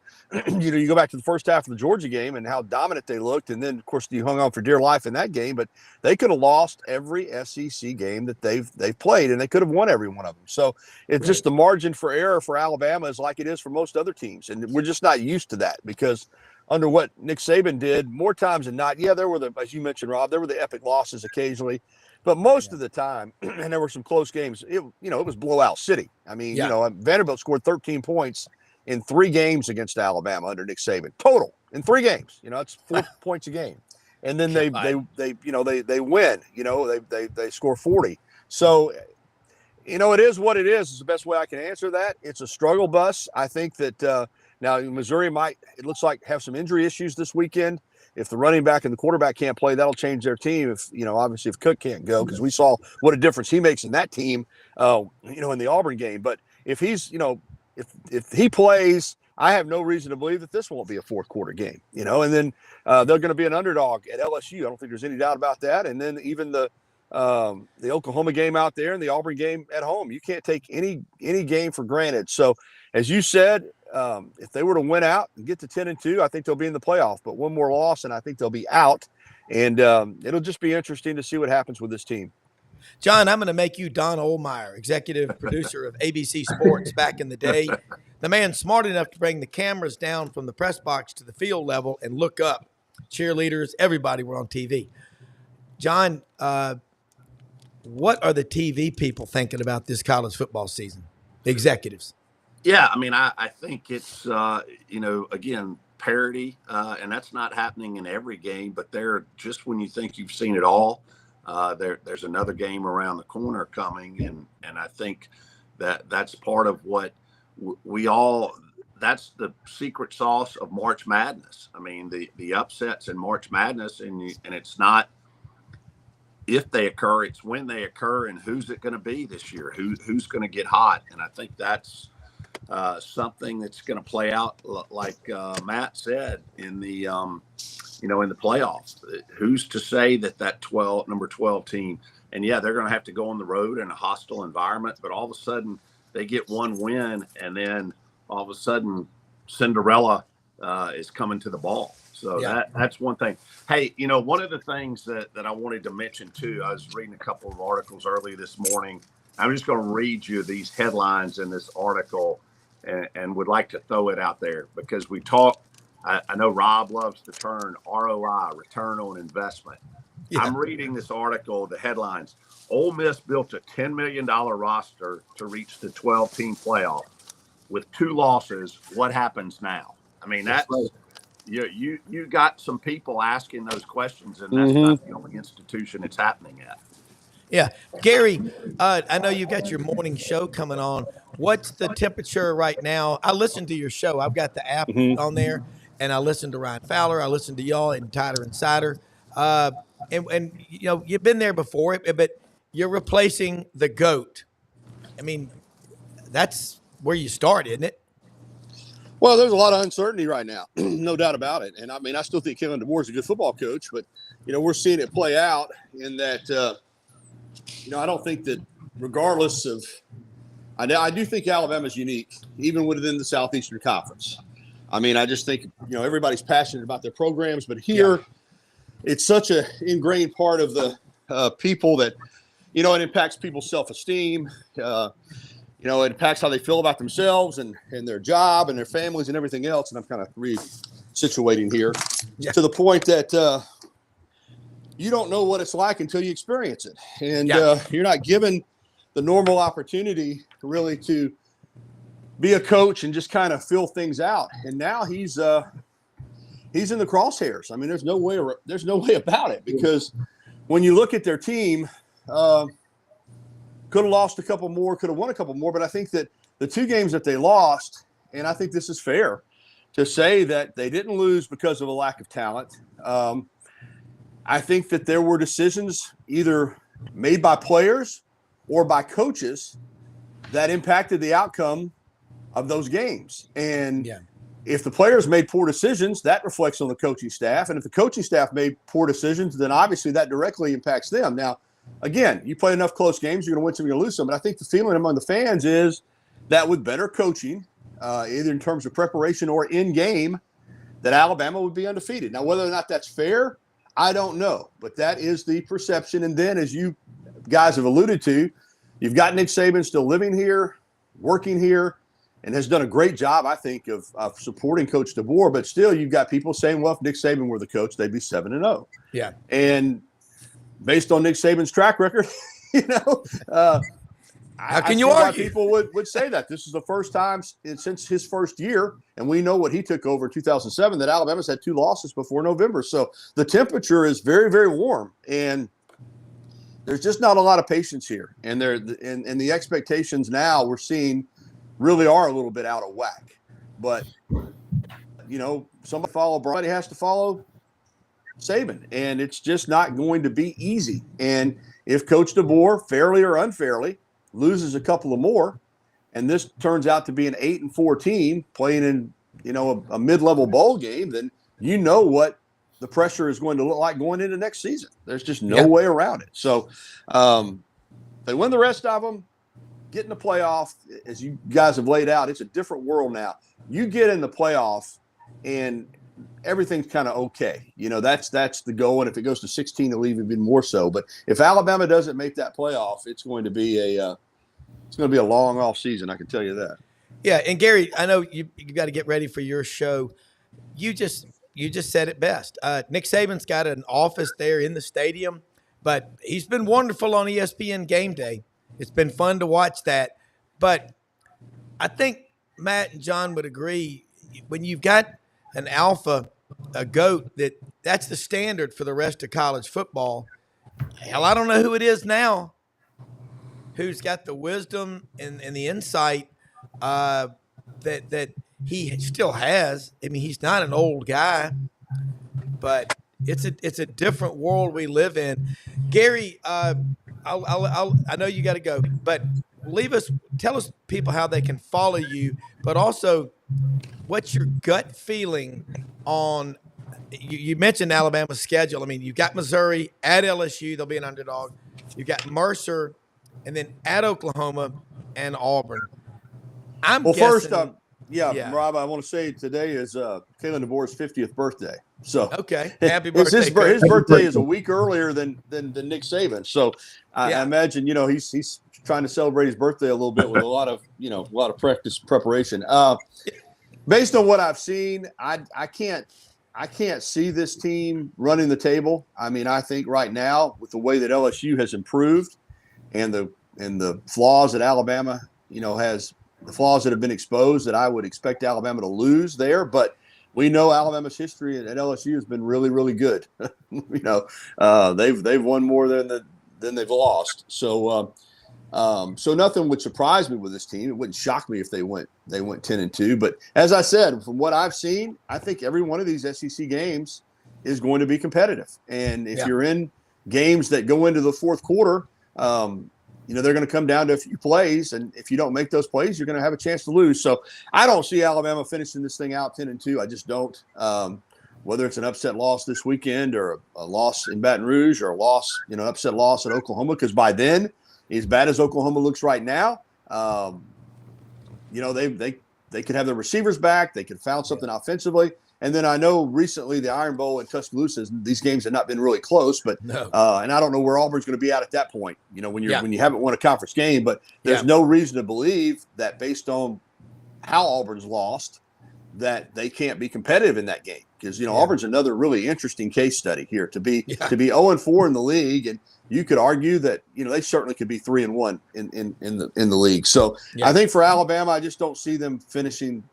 you go back to the first half of the Georgia game and how dominant they looked, and then of course you hung on for dear life in that game. But they could have lost every SEC game that they've played, and they could have won every one of them. So it's just the margin for error for Alabama is like it is for most other teams, and we're just not used to that because under what Nick Saban did, more times than not, there were as you mentioned, Rob, there were the epic losses occasionally, but most of the time, and there were some close games. It was blowout city. I mean, Vanderbilt scored 13 points in 3 games against Alabama under Nick Saban total in 3 games. It's 4 points a game, and then they win. They score 40. So, it is what it is. Is the best way I can answer that. It's a struggle bus. I think that. Now, Missouri it looks like, have some injury issues this weekend. If the running back and the quarterback can't play, that'll change their team. If, obviously if Cook can't go, because we saw what a difference he makes in that team, in the Auburn game. But if he's, if he plays, I have no reason to believe that this won't be a 4th quarter game, and then they're going to be an underdog at LSU. I don't think there's any doubt about that. And then even the Oklahoma game out there and the Auburn game at home, you can't take any game for granted. So as you said, if they were to win out and get to 10-2, I think they'll be in the playoff. But one more loss, and I think they'll be out. And it'll just be interesting to see what happens with this team. John, I'm going to make you Don Ohlmeyer, executive producer of ABC Sports back in the day. The man smart enough to bring the cameras down from the press box to the field level and look up. Cheerleaders, everybody were on TV. John, what are the TV people thinking about this college football season? The executives. Yeah, I mean, I think it's, again, parity, and that's not happening in every game, but just when you think you've seen it all, there's another game around the corner coming, and I think that's part of what that's the secret sauce of March Madness. I mean, the upsets in March Madness, and it's not if they occur, it's when they occur, and who's it going to be this year? Who's going to get hot? And I think that's something that's going to play out, like Matt said, in the in the playoffs. Who's to say that number 12 team, and they're going to have to go on the road in a hostile environment, but all of a sudden they get one win, and then all of a sudden Cinderella is coming to the ball. So that's one thing. Hey, one of the things that I wanted to mention too, I was reading a couple of articles early this morning. I'm just going to read you these headlines in this article and would like to throw it out there because we talk. I know Rob loves the term ROI, return on investment. Yeah. I'm reading this article, the headlines. Ole Miss built a $10 million roster to reach the 12-team playoff. With 2 losses, what happens now? I mean, that's right. You got some people asking those questions, and that's not the only institution it's happening at. Yeah. Gary, I know you've got your morning show coming on. What's the temperature right now? I listened to your show. I've got the app on there, and I listened to Ryan Fowler. I listened to y'all and Tyler Insider. And you've been there before, but you're replacing the GOAT. I mean, that's where you start, isn't it? Well, there's a lot of uncertainty right now, no doubt about it. And I mean, I still think Kevin DeBoer is a good football coach, but we're seeing it play out in that. I don't think that regardless of, I do think Alabama's unique, even within the Southeastern Conference. I mean, I just think everybody's passionate about their programs, but here it's such a ingrained part of the people that it impacts people's self-esteem. It impacts how they feel about themselves and their job and their families and everything else. And I'm kind of re-situating here to the point that you don't know what it's like until you experience it. And you're not given the normal opportunity really to be a coach and just kind of fill things out. And now he's in the crosshairs. I mean, there's no way about it, because when you look at their team, could have lost a couple more, could have won a couple more. But I think that the 2 games that they lost, and I think this is fair to say that they didn't lose because of a lack of talent. I think that there were decisions either made by players or by coaches that impacted the outcome of those games. And Yeah. if the players made poor decisions, that reflects on the coaching staff. And if the coaching staff made poor decisions, then obviously that directly impacts them. Now, again, you play enough close games, you're going to win some, you're going to lose some. But I think the feeling among the fans is that with better coaching, either in terms of preparation or in game, that Alabama would be undefeated. Now, whether or not that's fair, I don't know. But that is the perception. And then, as you guys have alluded to, you've got Nick Saban still living here, working here, and has done a great job, I think, of supporting Coach DeBoer. But still, you've got people saying, well, if Nick Saban were the coach, they'd be 7-0. Yeah. And based on Nick Saban's track record, how can you argue? People would say that. This is the first time since his first year, and we know what he took over in 2007, that Alabama's had 2 losses before November. So the temperature is very, very warm, and there's just not a lot of patience here. And the expectations now we're seeing really are a little bit out of whack. But, somebody has to follow Saban, and it's just not going to be easy. And if Coach DeBoer, fairly or unfairly, loses a couple of more, and this turns out to be an 8-4 team playing in, a mid-level bowl game, then what the pressure is going to look like going into next season. There's just no way around it. So they win the rest of them, get in the playoff. As you guys have laid out, it's a different world now. You get in the playoff and everything's kind of okay. That's the goal. And if it goes to 16, it'll even more so. But if Alabama doesn't make that playoff, it's going to be a long off season. I can tell you that. Yeah. And Gary, I know you got to get ready for your show. You just said it best. Nick Saban's got an office there in the stadium, but he's been wonderful on ESPN Game Day. It's been fun to watch that. But I think Matt and John would agree, when you've got an alpha, a GOAT, that's the standard for the rest of college football. Hell, I don't know who it is now who's got the wisdom and the insight that he still has. I mean, he's not an old guy, but it's a different world we live in. Gary, I know you got to go, but tell us people how they can follow you, but also what's your gut feeling on, you mentioned Alabama's schedule. I mean, you've got Missouri at LSU, they'll be an underdog. You've got Mercer, and then at Oklahoma and Auburn. First up, Rob, I want to say today is Kalen DeBoer's 50th birthday. So okay, happy birthday! His birthday is a week earlier than Nick Saban. So I imagine he's trying to celebrate his birthday a little bit with a lot of preparation. Based on what I've seen, I can't see this team running the table. I mean, I think right now with the way that LSU has improved and the flaws that Alabama has. The flaws that have been exposed, that I would expect Alabama to lose there, but we know Alabama's history at LSU has been really, really good. They've won more than they've lost. So nothing would surprise me with this team. It wouldn't shock me if they went 10-2. But as I said, from what I've seen, I think every one of these SEC games is going to be competitive. And if you're in games that go into the fourth quarter, they're going to come down to a few plays, and if you don't make those plays, you're going to have a chance to lose. So I don't see Alabama finishing this thing out 10-2. I just don't. Whether it's an upset loss this weekend or a loss in Baton Rouge or a loss, upset loss at Oklahoma, because by then, as bad as Oklahoma looks right now, they could have their receivers back. They could have found something offensively. And then I know recently the Iron Bowl in Tuscaloosa, these games have not been really close, but and I don't know where Auburn's going to be at that point. When you haven't won a conference game, but there's no reason to believe that based on how Auburn's lost, that they can't be competitive in that game, because Auburn's another really interesting case study here to be 0-4 in the league, and you could argue that they certainly could be 3-1 in the league. So I think for Alabama, I just don't see them finishing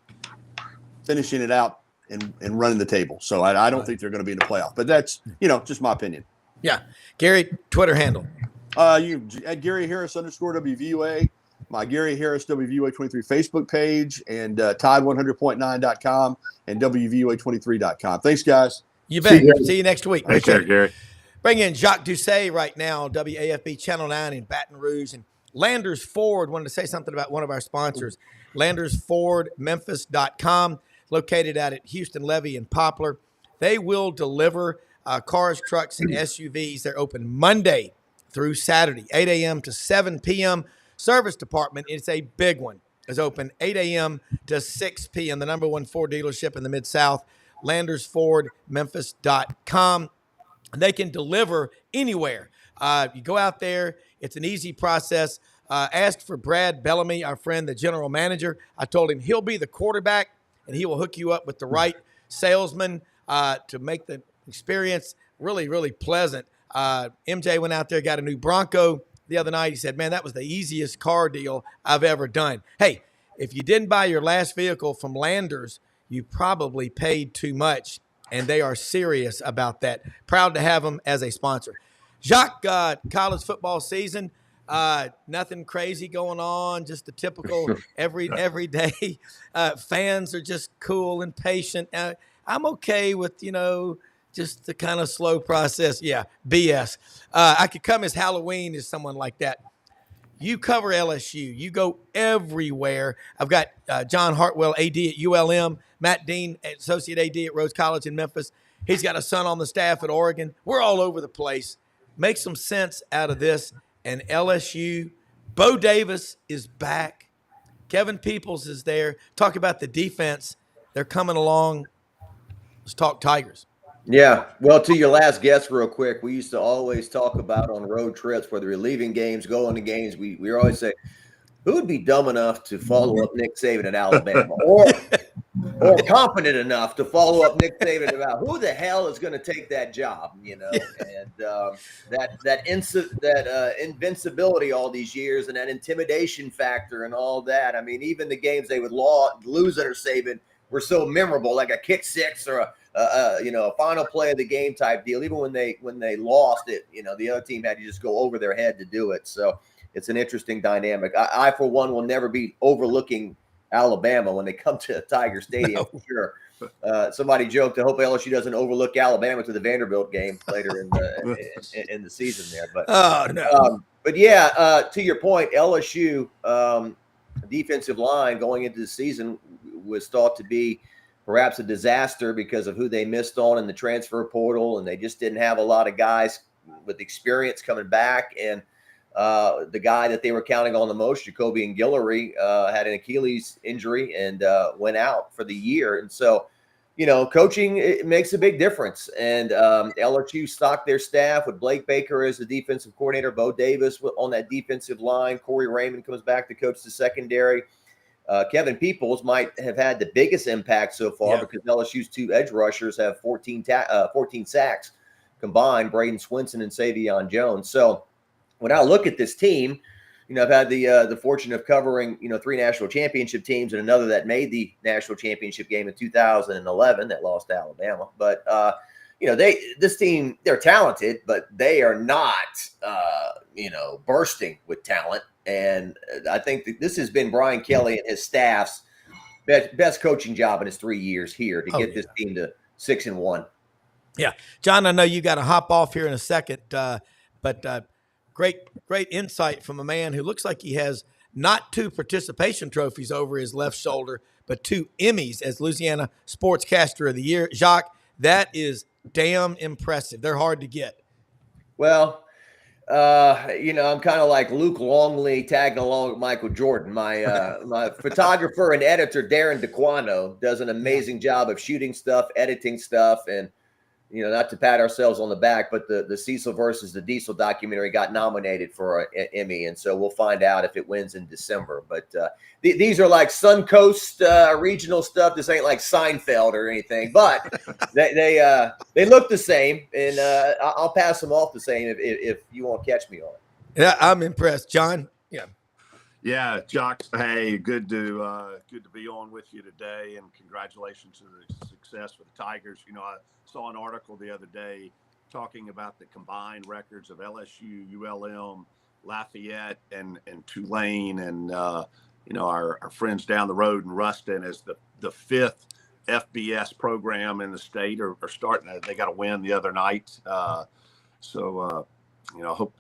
it out and running the table. So I don't think they're going to be in the playoff. But that's, just my opinion. Yeah. Gary, Twitter handle. You at Gary Harris _WVUA, my Gary Harris WVUA23 Facebook page, and Tide100.9.com and WVUA23.com. Thanks, guys. You bet. See you next week. Take care, Gary. Bring in Jacques Doucet right now, WAFB Channel 9 in Baton Rouge. And Landers Ford, wanted to say something about one of our sponsors. LandersFordMemphis.com, located out at Houston Levy and Poplar. They will deliver cars, trucks, and SUVs. They're open Monday through Saturday, 8 a.m. to 7 p.m. Service department, it's a big one, is open 8 a.m. to 6 p.m. The number one Ford dealership in the Mid-South, LandersFordMemphis.com. They can deliver anywhere. You go out there. It's an easy process. Ask for Brad Bellamy, our friend, the general manager. I told him he'll be the quarterback, and he will hook you up with the right salesman to make the experience really, really pleasant. MJ went out there, got a new Bronco the other night. He said, man, that was the easiest car deal I've ever done. Hey, if you didn't buy your last vehicle from Landers, you probably paid too much, and they are serious about that. Proud to have them as a sponsor. Jacques, college football season, nothing crazy going on, just the typical every day. Fans are just cool and patient. I'm okay with, just the kind of slow process. Yeah, BS. I could come as Halloween as someone like that. You cover LSU. You go everywhere. I've got John Hartwell, AD at ULM, Matt Dean, Associate AD at Rhodes College in Memphis. He's got a son on the staff at Oregon. We're all over the place. Make some sense out of this. And LSU, Bo Davis is back. Kevin Peoples is there. Talk about the defense. They're coming along. Let's talk Tigers. Yeah. Well, to your last guess real quick, we used to always talk about on road trips, whether we're leaving games, going to games, we always say, who would be dumb enough to follow up Nick Saban at Alabama or confident enough to follow up Nick Saban about who the hell is going to take that job, and that invincibility all these years and that intimidation factor and all that. I mean, even the games they would lose under Saban were so memorable, like a kick six or a final play of the game type deal. Even when they lost it, the other team had to just go over their head to do it. So it's an interesting dynamic. I for one, will never be overlooking Alabama when they come to Tiger Stadium. No. For sure. Somebody joked, I hope LSU doesn't overlook Alabama to the Vanderbilt game later in the season there. But but yeah, to your point, LSU defensive line going into the season was thought to be perhaps a disaster because of who they missed on in the transfer portal, and they just didn't have a lot of guys with experience coming back. And the guy that they were counting on the most, Jacoby and Guillory, had an Achilles injury and went out for the year. And so, coaching, it makes a big difference. And LSU stocked their staff with Blake Baker as the defensive coordinator, Bo Davis on that defensive line. Corey Raymond comes back to coach the secondary. Kevin Peoples might have had the biggest impact so far because LSU's two edge rushers have 14 sacks combined, Braden Swinson and Savion Jones. So when I look at this team, I've had the fortune of covering, 3 national championship teams and another that made the national championship game in 2011 that lost to Alabama. But, this team, they're talented, but they are not, bursting with talent. And I think that this has been Brian Kelly and his staff's best coaching job in his 3 years here to get this team to 6-1. Yeah. John, I know you got to hop off here in a second, but great insight from a man who looks like he has not 2 participation trophies over his left shoulder, but 2 Emmys as Louisiana Sportscaster of the Year. Jacques, that is damn impressive. They're hard to get. Well, I'm kind of like Luke Longley tagging along with Michael Jordan. My my photographer and editor, Darren DeQuano, does an amazing job of shooting stuff, editing stuff, and not to pat ourselves on the back, but the Cecil versus the Diesel documentary got nominated for an Emmy, and so we'll find out if it wins in December. But these are like Suncoast regional stuff. This ain't like Seinfeld or anything, but they look the same, and I'll pass them off the same if you won't catch me on it. Yeah, I'm impressed, John. Yeah. Yeah, Jock. Hey, good to be on with you today, and congratulations to the success for the Tigers. I saw an article the other day talking about the combined records of LSU, ULM, Lafayette, and Tulane, and our friends down the road in Ruston as the 5th FBS program in the state are starting. They got a win the other night, so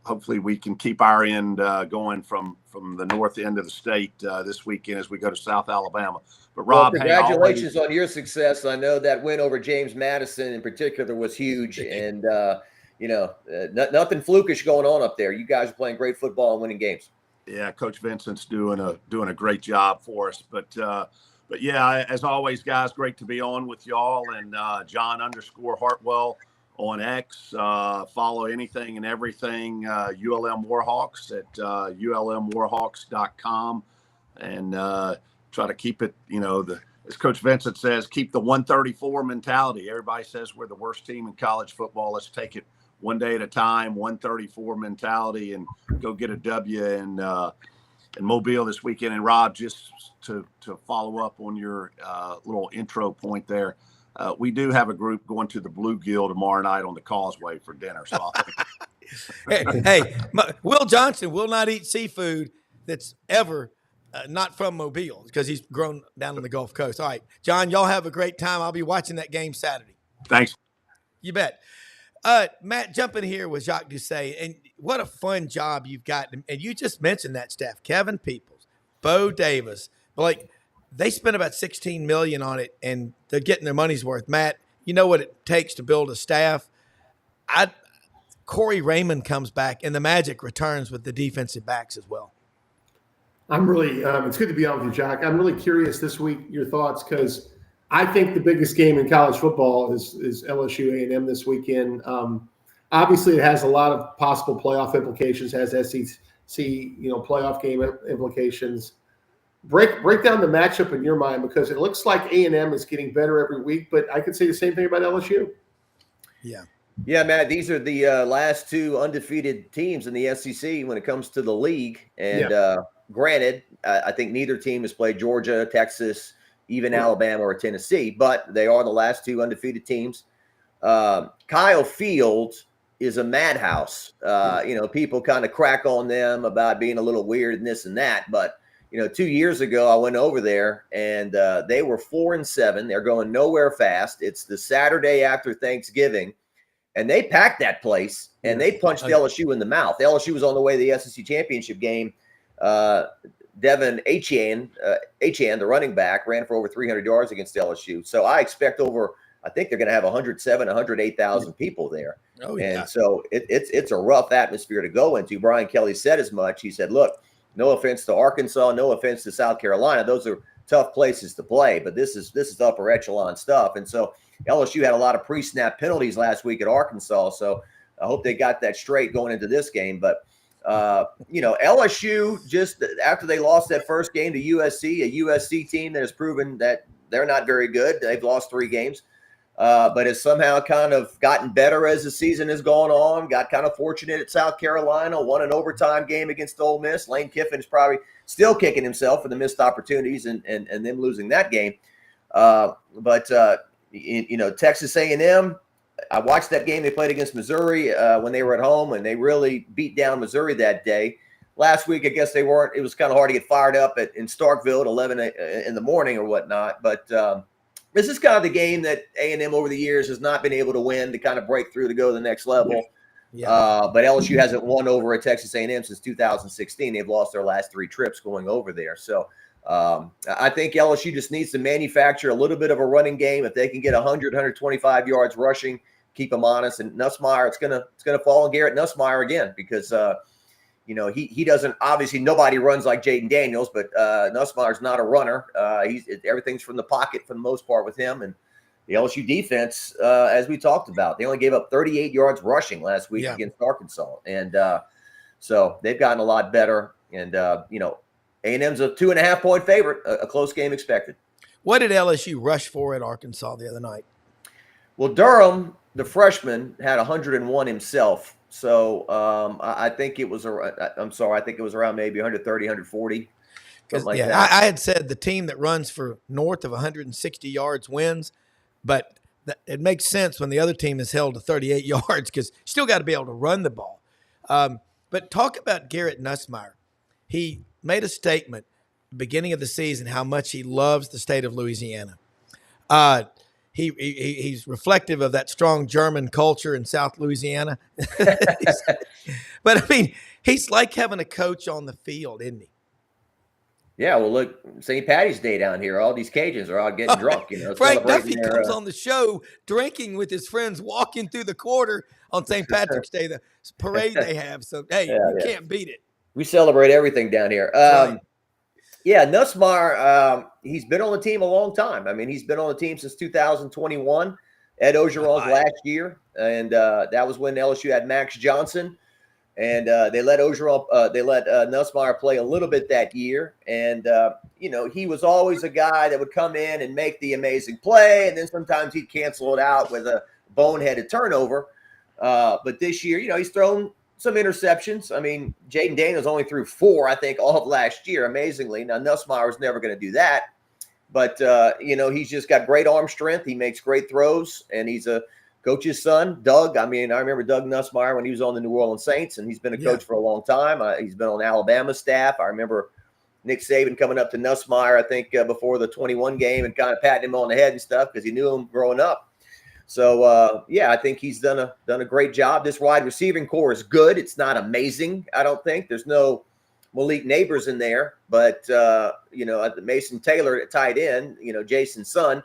hopefully we can keep our end going from the north end of the state this weekend as we go to South Alabama. But Rob, congratulations on your success. I know that win over James Madison in particular was huge, and nothing flukish going on up there. You guys are playing great football and winning games. Yeah, Coach Vincent's doing a great job for us. But yeah, as always, guys, great to be on with y'all. And John_Hartwell on X. Follow anything and everything ULM Warhawks at ulmwarhawks.com, and try to keep it, as Coach Vincent says, keep the 134 mentality. Everybody says we're the worst team in college football. Let's take it one day at a time, 134 mentality, and go get a W in Mobile this weekend. And Rob, just to follow up on your little intro point there, we do have a group going to the Bluegill tomorrow night on the Causeway for dinner. So hey, Will Johnson will not eat seafood that's ever not from Mobile because he's grown down on the Gulf Coast. All right, John, y'all have a great time. I'll be watching that game Saturday. Thanks. You bet. Matt, jump in here with Jacques Doucet, and what a fun job you've got. And you just mentioned that staff: Kevin Peoples, Bo Davis, Blake. They spent about $16 million on it, and they're getting their money's worth. Matt, you know what it takes to build a staff. Corey Raymond comes back, and the magic returns with the defensive backs as well. I'm really it's good to be on with you, Jack. I'm really curious this week your thoughts, because I think the biggest game in college football is LSU A&M this weekend. Obviously, it has a lot of possible playoff implications, has SEC playoff game implications. Break down the matchup in your mind, because it looks like A&M is getting better every week, but I could say the same thing about LSU. Yeah, Matt, these are the last two undefeated teams in the SEC when it comes to the league. And granted, I think neither team has played Georgia, Texas, even Alabama or Tennessee, but they are the last two undefeated teams. Kyle Fields is a madhouse. People kind of crack on them about being a little weird and this and that, but 2 years ago, I went over there and they were 4-7. They're going nowhere fast. It's the Saturday after Thanksgiving, and they packed that place and they punched LSU in the mouth. LSU was on the way to the SEC championship game. Devin Achane, the running back, ran for over 300 yards against LSU. So I expect I think they're going to have 108,000 people there. Oh, yeah. And so it's a rough atmosphere to go into. Brian Kelly said as much. He said, look, no offense to Arkansas, no offense to South Carolina. Those are tough places to play, but this is upper echelon stuff. And so LSU had a lot of pre-snap penalties last week at Arkansas. So I hope they got that straight going into this game. But, LSU, just after they lost that first game to USC, a USC team that has proven that they're not very good. They've lost 3 games. But has somehow kind of gotten better as the season has gone on, got kind of fortunate at South Carolina, won an overtime game against Ole Miss. Lane Kiffin is probably still kicking himself for the missed opportunities and them losing that game. But Texas A&M, I watched that game they played against Missouri when they were at home, and they really beat down Missouri that day. Last week, I guess they weren't. It was kind of hard to get fired up in Starkville at 11 in the morning or whatnot. But this is kind of the game that A&M over the years has not been able to win to kind of break through to go to the next level. Yeah. But LSU hasn't won over at Texas A&M since 2016. They've lost their last 3 trips going over there. So I think LSU just needs to manufacture a little bit of a running game. If they can get 100, 125 yards rushing, keep them honest. And Nussmeier, it's gonna fall on Garrett Nussmeier again, because he doesn't, obviously nobody runs like Jaden Daniels, but Nussmeier's not a runner. Everything's from the pocket for the most part with him. And the LSU defense, as we talked about, they only gave up 38 yards rushing last week against Arkansas. And so they've gotten a lot better. And, A&M's a 2.5-point favorite, a close game expected. What did LSU rush for at Arkansas the other night? Well, Durham, the freshman, had 101 himself. So I think it was around maybe 130, 140. Like that. I had said the team that runs for north of 160 yards wins, but it makes sense when the other team is held to 38 yards, because you still got to be able to run the ball. But talk about Garrett Nussmeier. He made a statement at the beginning of the season how much he loves the state of Louisiana. he's reflective of that strong German culture in South Louisiana. But I mean, he's like having a coach on the field, isn't he? Yeah, well, look, St. Patty's Day down here. All these Cajuns are out getting drunk, Frank Duffy celebrating comes on the show drinking with his friends, walking through the quarter on St. Patrick's Day, the parade they have. So, hey, you can't beat it. We celebrate everything down here. Right. Yeah, Nussmeier, he's been on the team a long time. I mean, he's been on the team since 2021. Ed Ogeron's last year, and that was when LSU had Max Johnson. And they let Nussmeier play a little bit that year. And, he was always a guy that would come in and make the amazing play. And then sometimes he'd cancel it out with a boneheaded turnover. But this year, he's thrown some interceptions. I mean, Jaden Daniels only threw 4, I think, all of last year, amazingly. Now, Nussmeier was never going to do that. But, he's just got great arm strength. He makes great throws, and he's a coach's son, Doug. I mean, I remember Doug Nussmeier when he was on the New Orleans Saints, and he's been a coach for a long time. He's been on Alabama staff. I remember Nick Saban coming up to Nussmeier, I think, before the 21 game and kind of patting him on the head and stuff because he knew him growing up. So, I think he's done a great job. This wide receiving core is good. It's not amazing, I don't think. There's no Malik Neighbors in there, but, Mason Taylor at tight end, Jason's son,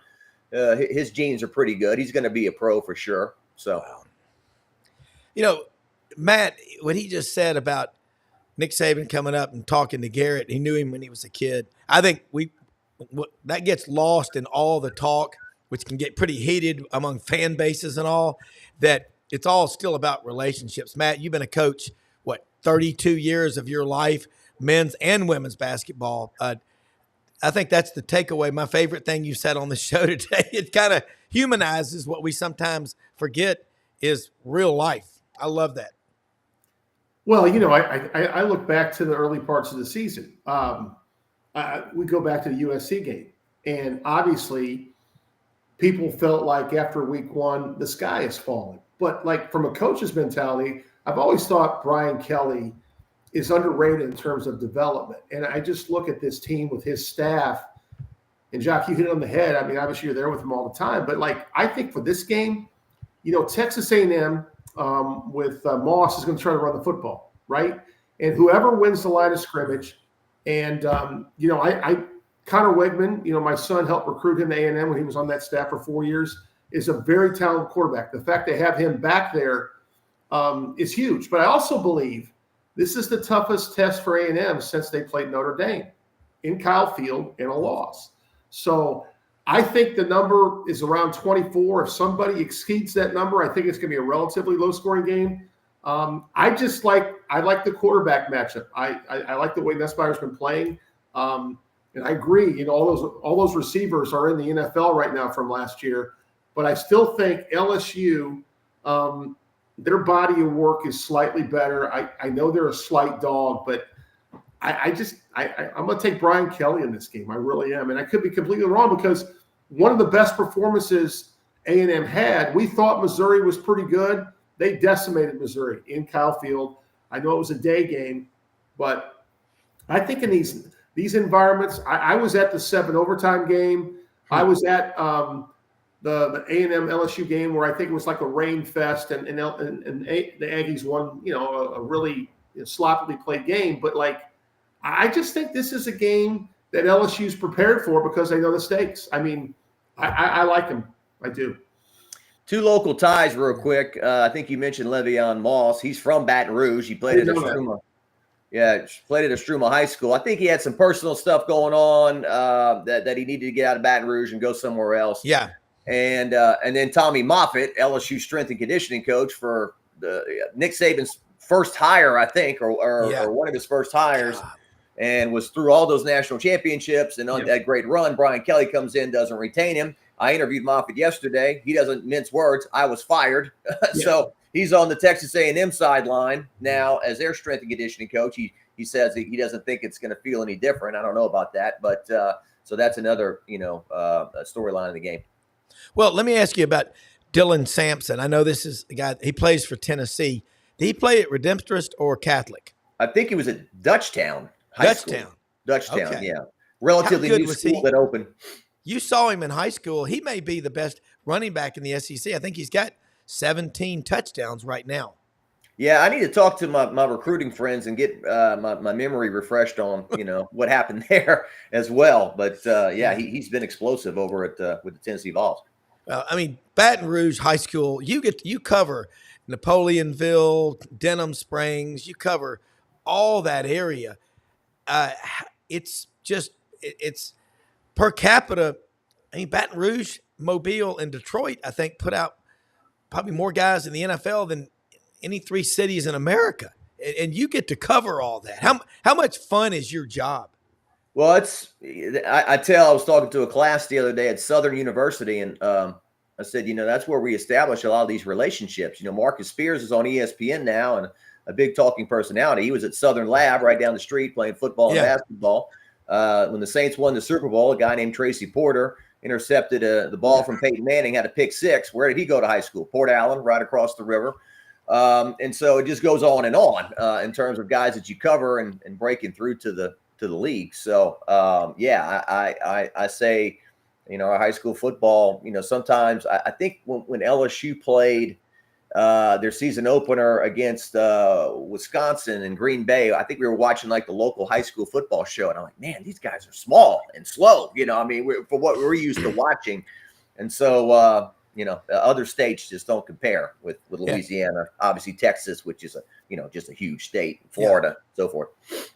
his genes are pretty good. He's going to be a pro for sure. So, Matt, what he just said about Nick Saban coming up and talking to Garrett, he knew him when he was a kid. I think that gets lost in all the talk, which can get pretty heated among fan bases and all, that it's all still about relationships. Matt, you've been a coach, 32 years of your life, men's and women's basketball. I think that's the takeaway. My favorite thing you said on the show today, it kind of humanizes what we sometimes forget is real life. I love that. Well, I look back to the early parts of the season. We go back to the USC game, and obviously people felt like after week 1, the sky is falling. But like from a coach's mentality, I've always thought Brian Kelly is underrated in terms of development. And I just look at this team with his staff, and Jacques, you hit it on the head. I mean, obviously you're there with him all the time, but I think for this game, Texas A&M with Moss is going to try to run the football, right? And whoever wins the line of scrimmage, and Connor Wegman, my son helped recruit him to A&M when he was on that staff for 4 years, is a very talented quarterback. The fact they have him back there is huge. But I also believe this is the toughest test for A&M since they played Notre Dame in Kyle Field in a loss. So I think the number is around 24. If somebody exceeds that number, I think it's going to be a relatively low-scoring game. I like the quarterback matchup. I like the way Nussmeier's been playing. And I agree, all those receivers are in the NFL right now from last year. But I still think LSU, their body of work is slightly better. I know they're a slight dog, but I'm going to take Brian Kelly in this game. I really am. And I could be completely wrong because one of the best performances A&M had, we thought Missouri was pretty good. They decimated Missouri in Kyle Field. I know it was a day game, but I think in these environments, I was at the 7 overtime game. I was at the A&M LSU game where I think it was like a rain fest, and the Aggies won, a really sloppily played game. But I just think this is a game that LSU's prepared for because they know the stakes. I mean, I like them. I do. 2 local ties real quick. I think you mentioned Le'Veon Moss. He's from Baton Rouge. He played at Estruma. Yeah, played at Estruma High School. I think he had some personal stuff going on that he needed to get out of Baton Rouge and go somewhere else. Yeah. And then Tommy Moffitt, LSU strength and conditioning coach for Nick Saban's first hire, I think, or one of his first hires, and was through all those national championships and on that great run. Brian Kelly comes in, doesn't retain him. I interviewed Moffitt yesterday. He doesn't mince words. I was fired. So he's on the Texas A&M sideline now as their strength and conditioning coach. He says he doesn't think it's going to feel any different. I don't know about that, but so that's another storyline of the game. Well, let me ask you about Dylan Sampson. I know this is a guy, he plays for Tennessee. Did he play at Redemptorist or Catholic? I think he was at Dutchtown High School. Dutchtown, okay. yeah. Relatively new school that opened. You saw him in high school. He may be the best. running back in the SEC. I think he's got 17 touchdowns right now. Yeah, I need to talk to my recruiting friends and get my memory refreshed on what happened there as well. But he's been explosive over at with the Tennessee Vols. I mean, Baton Rouge High School, you cover Napoleonville, Denham Springs, you cover all that area. It's per capita. I mean, Baton Rouge, Mobile, and Detroit, I think, put out probably more guys in the NFL than any three cities in America. And you get to cover all that. How much fun is your job? Well, I was talking to a class the other day at Southern University, and I said, that's where we establish a lot of these relationships. Marcus Spears is on ESPN now and a big talking personality. He was at Southern Lab right down the street playing football and basketball. When the Saints won the Super Bowl, a guy named Tracy Porter intercepted the ball from Peyton Manning, had a pick six. Where did he go to high school? Port Allen, right across the river. And so it just goes on and on in terms of guys that you cover and breaking through to the league. So I say, our high school football, sometimes I think when LSU played their season opener against Wisconsin and Green Bay, I think we were watching like the local high school football show, and I'm like, man, these guys are small and slow, for what we're used to watching. And so other states just don't compare with Louisiana. Obviously Texas, which is just a huge state, Florida, so forth.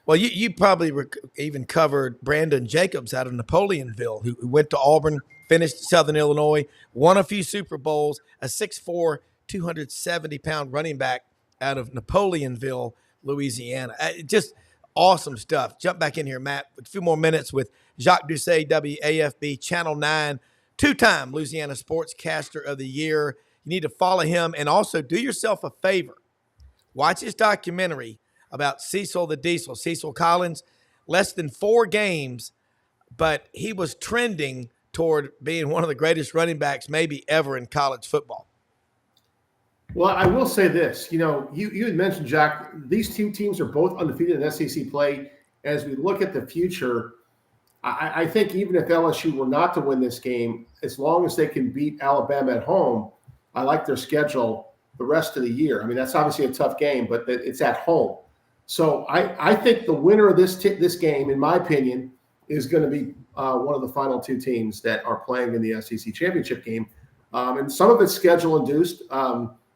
Well, you probably even covered Brandon Jacobs out of Napoleonville, who went to Auburn, finished Southern Illinois, won a few Super Bowls, a 6'4", 270-pound running back out of Napoleonville, Louisiana. Just awesome stuff. Jump back in here, Matt, with a few more minutes with Jacques Doucet, WAFB, Channel 9, two-time Louisiana Sportscaster of the Year. You need to follow him, and also do yourself a favor. Watch his documentary about Cecil the Diesel, Cecil Collins. Less than 4 games, but he was trending toward being one of the greatest running backs maybe ever in college football. Well, I will say this. You had mentioned, Jack, these two teams are both undefeated in SEC play. As we look at the future, I think even if LSU were not to win this game, as long as they can beat Alabama at home, I like their schedule the rest of the year. I mean, that's obviously a tough game, but it's at home. So I think the winner of this game, in my opinion, is going to be one of the final two teams that are playing in the SEC championship game. And some of it's schedule-induced,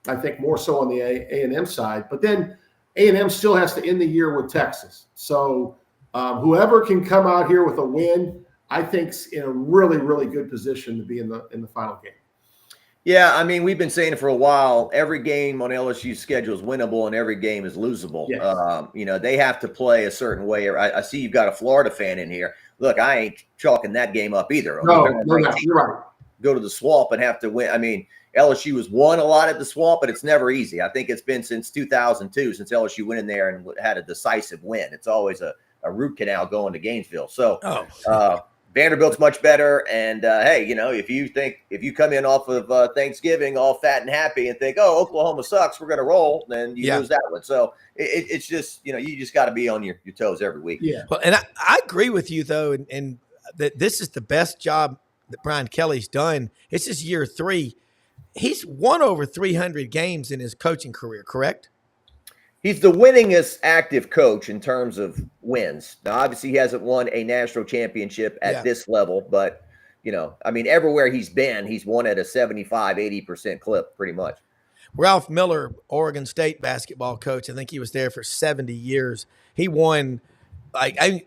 I think more so on the A&M side. But then A&M still has to end the year with Texas. So whoever can come out here with a win, I think's in a really, really good position to be in the final game. Yeah, I mean, we've been saying it for a while. Every game on LSU's schedule is winnable, and every game is losable. Yes. They have to play a certain way. I see you've got a Florida fan in here. Look, I ain't chalking that game up either. No, you're right. Go to the Swamp and have to win. I mean, LSU has won a lot at the Swamp, but it's never easy. I think it's been since 2002 since LSU went in there and had a decisive win. It's always a root canal going to Gainesville. So Vanderbilt's much better. And hey, if you come in off of Thanksgiving all fat and happy and think, oh, Oklahoma sucks, we're going to roll, then you lose that one. So it's just, you just got to be on your toes every week. Yeah. Well, and I agree with you, though, and that this is the best job that Brian Kelly's done. It's his year 3. He's won over 300 games in his coaching career, correct? He's the winningest active coach in terms of wins. Now, obviously, he hasn't won a national championship at this level, but, everywhere he's been, he's won at a 75, 80% clip pretty much. Ralph Miller, Oregon State basketball coach, I think he was there for 70 years. He won,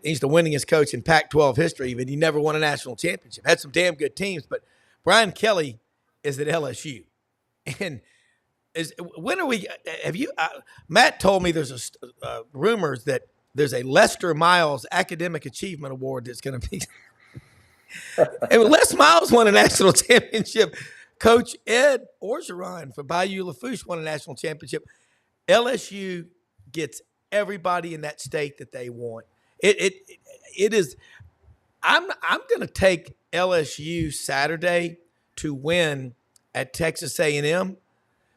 he's the winningest coach in Pac-12 history, but he never won a national championship. Had some damn good teams, but Brian Kelly is at LSU. And Matt told me there's rumors that there's a Lester Miles Academic Achievement Award that's going to be. And Les Miles won a national championship. Coach Ed Orgeron for Bayou Lafourche won a national championship. LSU gets everybody in that state that they want. It is. I'm going to take LSU Saturday to win at Texas A&M.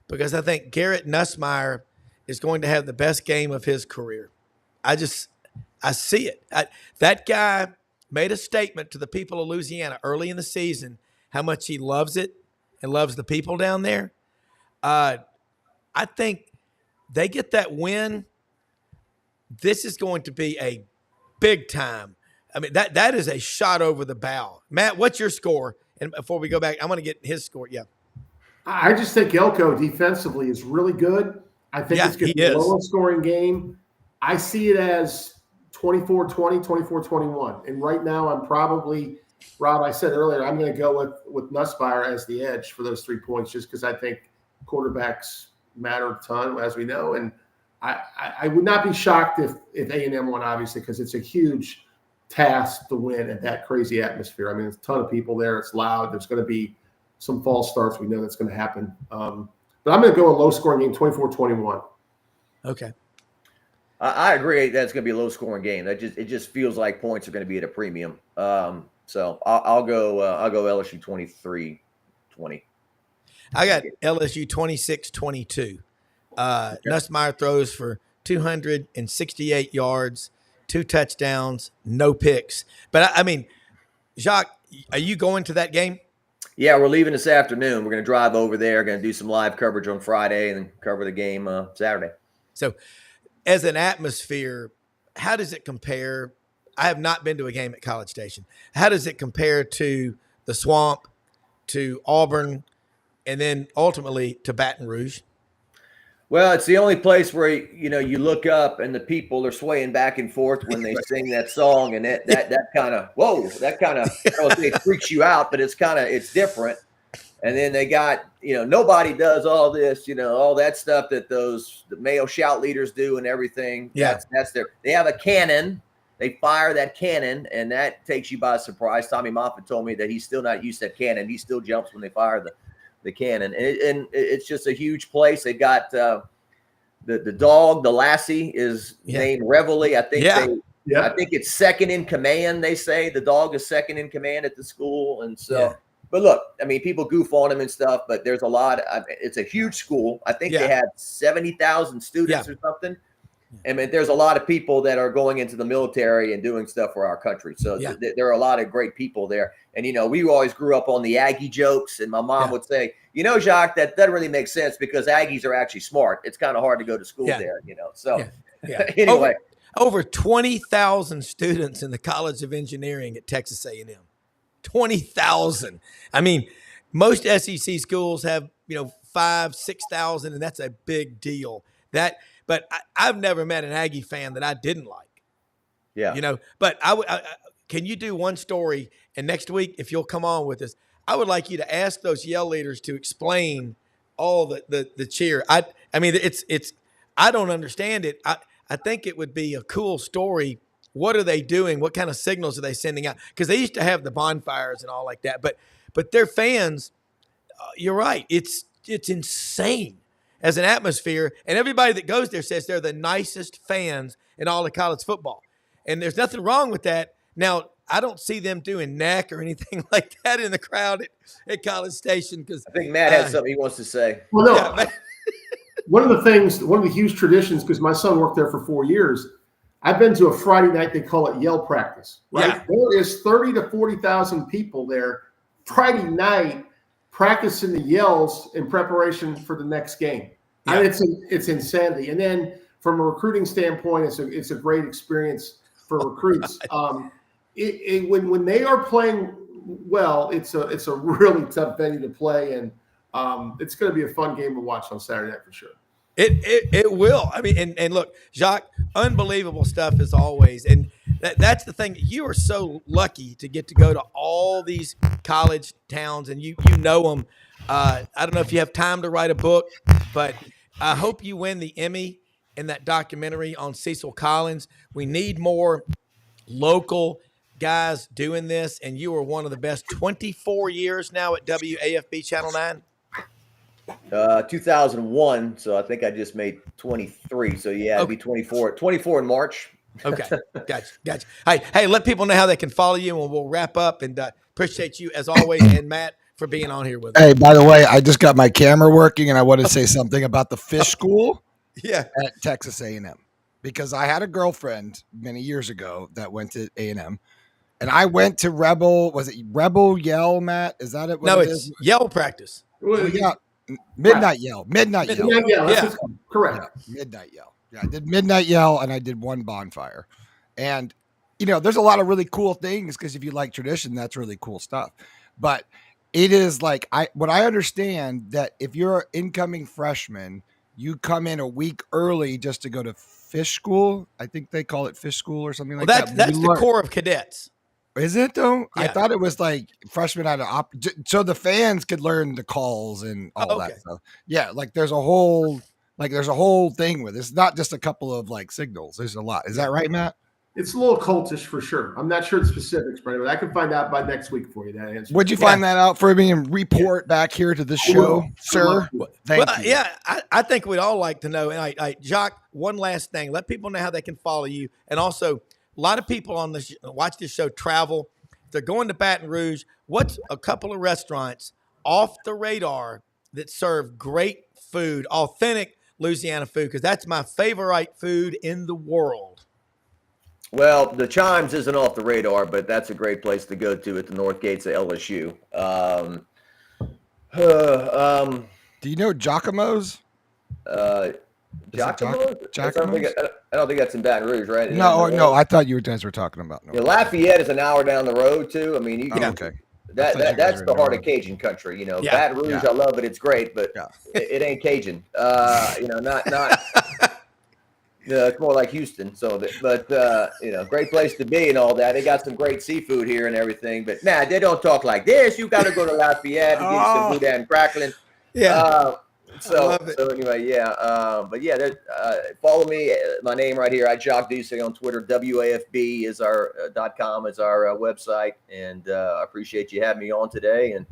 Because I think Garrett Nussmeier is going to have the best game of his career. I see it. That guy made a statement to the people of Louisiana early in the season how much he loves it and loves the people down there. I think they get that win. This is going to be a big time. I mean, that is a shot over the bow. Matt, what's your score? And before we go back, I'm going to get his score. Yeah. I just think Elko defensively is really good. I think it's going to be a lower scoring game. I see it as 24-20, 24-21. And right now I'm probably, Rob, I said earlier, I'm going to go with Nussmeier as the edge for those 3 points just because I think quarterbacks matter a ton, as we know. And I would not be shocked if A&M won, obviously, because it's a huge task to win at that crazy atmosphere. I mean, there's a ton of people there. It's loud. There's going to be some false starts. We know that's going to happen. But I'm going to go a low-scoring game, 24-21. Okay. I agree that's going to be a low-scoring game. It just feels like points are going to be at a premium. So I'll go LSU 23-20. I got LSU 26-22. Nussmeier throws for 268 yards, 2 touchdowns, no picks. But I mean, Jacques, are you going to that game? Yeah, we're leaving this afternoon. We're going to drive over there, going to do some live coverage on Friday and then cover the game Saturday. So as an atmosphere, how does it compare? I have not been to a game at College Station. How does it compare to the Swamp, to Auburn, and then ultimately to Baton Rouge? Well, it's the only place where, you look up and the people are swaying back and forth when they sing that song. And that kind of, I don't say it freaks you out, but it's different. And then they got, nobody does all this, all that stuff that the male shout leaders do and everything. Yeah. They have a cannon. They fire that cannon, and that takes you by surprise. Tommy Moffitt told me that he's still not used to that cannon. He still jumps when they fire the cannon. And it's just a huge place. They got the dog, the Lassie, is named Reveille. I think I think it's second in command, they say. The dog is second in command at the school. And so but look, I mean, people goof on him and stuff, but there's a lot. It's a huge school. I think they had 70,000 students or something. I mean, there's a lot of people that are going into the military and doing stuff for our country. So there are a lot of great people there. And, we always grew up on the Aggie jokes. And my mom would say, Jacques, that doesn't really make sense because Aggies are actually smart. It's kind of hard to go to school there, So anyway. Over 20,000 students in the College of Engineering at Texas A&M. 20,000. I mean, most SEC schools have, 5,000, 6,000, and that's a big deal. But I've never met an Aggie fan that I didn't like. Yeah. But I can you do one story? And next week, if you'll come on with us, I would like you to ask those yell leaders to explain all the cheer. I mean, it's I don't understand it. I think it would be a cool story. What are they doing? What kind of signals are they sending out? Because they used to have the bonfires and all like that. But their fans, you're right. It's insane as an atmosphere. And everybody that goes there says they're the nicest fans in all of college football. And there's nothing wrong with that. Now, I don't see them doing neck or anything like that in the crowd at College Station. Because I think Matt has something he wants to say. Well, no. One of the huge traditions, because my son worked there for 4 years, I've been to a Friday night, they call it yell practice, right? Yeah. There is 30 to 40,000 people there Friday night practicing the yells in preparation for the next game. Yeah. I mean, it's insanity. And then from a recruiting standpoint, it's a great experience for recruits. When they are playing well, it's a really tough venue to play, and it's going to be a fun game to watch on Saturday night for sure. It will. I mean, and look, Jacques, unbelievable stuff as always. And that's the thing. You are so lucky to get to go to all these college towns, and you know them. I don't know if you have time to write a book, but I hope you win the Emmy in that documentary on Cecil Collins. We need more local guys doing this, and you are one of the best. 24 years now at WAFB Channel 9. 2001, so I think I just made 23. So it'd be 24 in March. Okay, gotcha. Hey, let people know how they can follow you, and we'll wrap up. And appreciate you as always, and Matt for being on here with us. Hey, by the way, I just got my camera working, and I want to say something about the fish school. Yeah, at Texas A&M, because I had a girlfriend many years ago that went to A&M, and I went to Rebel. Was it Rebel Yell, Matt? Is that it? No, it's Yell Practice. Well, We got Midnight Yell. Midnight Yell. Yeah, that's Yeah. what's called. Correct. Yeah, Midnight Yell. Yeah, I did Midnight Yell and I did one bonfire. And, there's a lot of really cool things because if you like tradition, that's really cool stuff. But it is like, I understand that if you're an incoming freshman, you come in a week early just to go to fish school. I think they call it fish school or something like that. That's the core of cadets. Is it though? I Yeah. thought it was like freshmen had so the fans could learn the calls and all that stuff. Yeah, like there's a whole thing with it. It's not just a couple of like signals. There's a lot. Is that right, Matt? It's a little cultish for sure. I'm not sure the specifics, Brandon, but I can find out by next week for you. That answer. Would you find that out for me and report back here to the show, sir? Thank you. Yeah, I think we'd all like to know. And Jacques, one last thing. Let people know how they can follow you. And also, a lot of people on this watch this show travel. If they're going to Baton Rouge, what's a couple of restaurants off the radar that serve great food, authentic Louisiana food? Because that's my favorite food in the world. Well, the Chimes isn't off the radar, but that's a great place to go to at the North Gates of LSU. Do you know Giacomo's? Giacomo's? Giacomo's? I don't think that's in Baton Rouge, right? No, I thought you guys were talking about. Yeah, Lafayette is an hour down the road too. I mean, you can. Okay. That's the heart of Cajun country. Baton Rouge, I love it. It's great, but it ain't Cajun. Not. It's more like Houston. Great place to be and all that. They got some great seafood here and everything. But they don't talk like this. You got to go to Lafayette and get some boudin crackling. Yeah. So anyway, follow me. My name right here. I Jacques Dusey on Twitter. WAFB is our .com is our website, and I appreciate you having me on today. And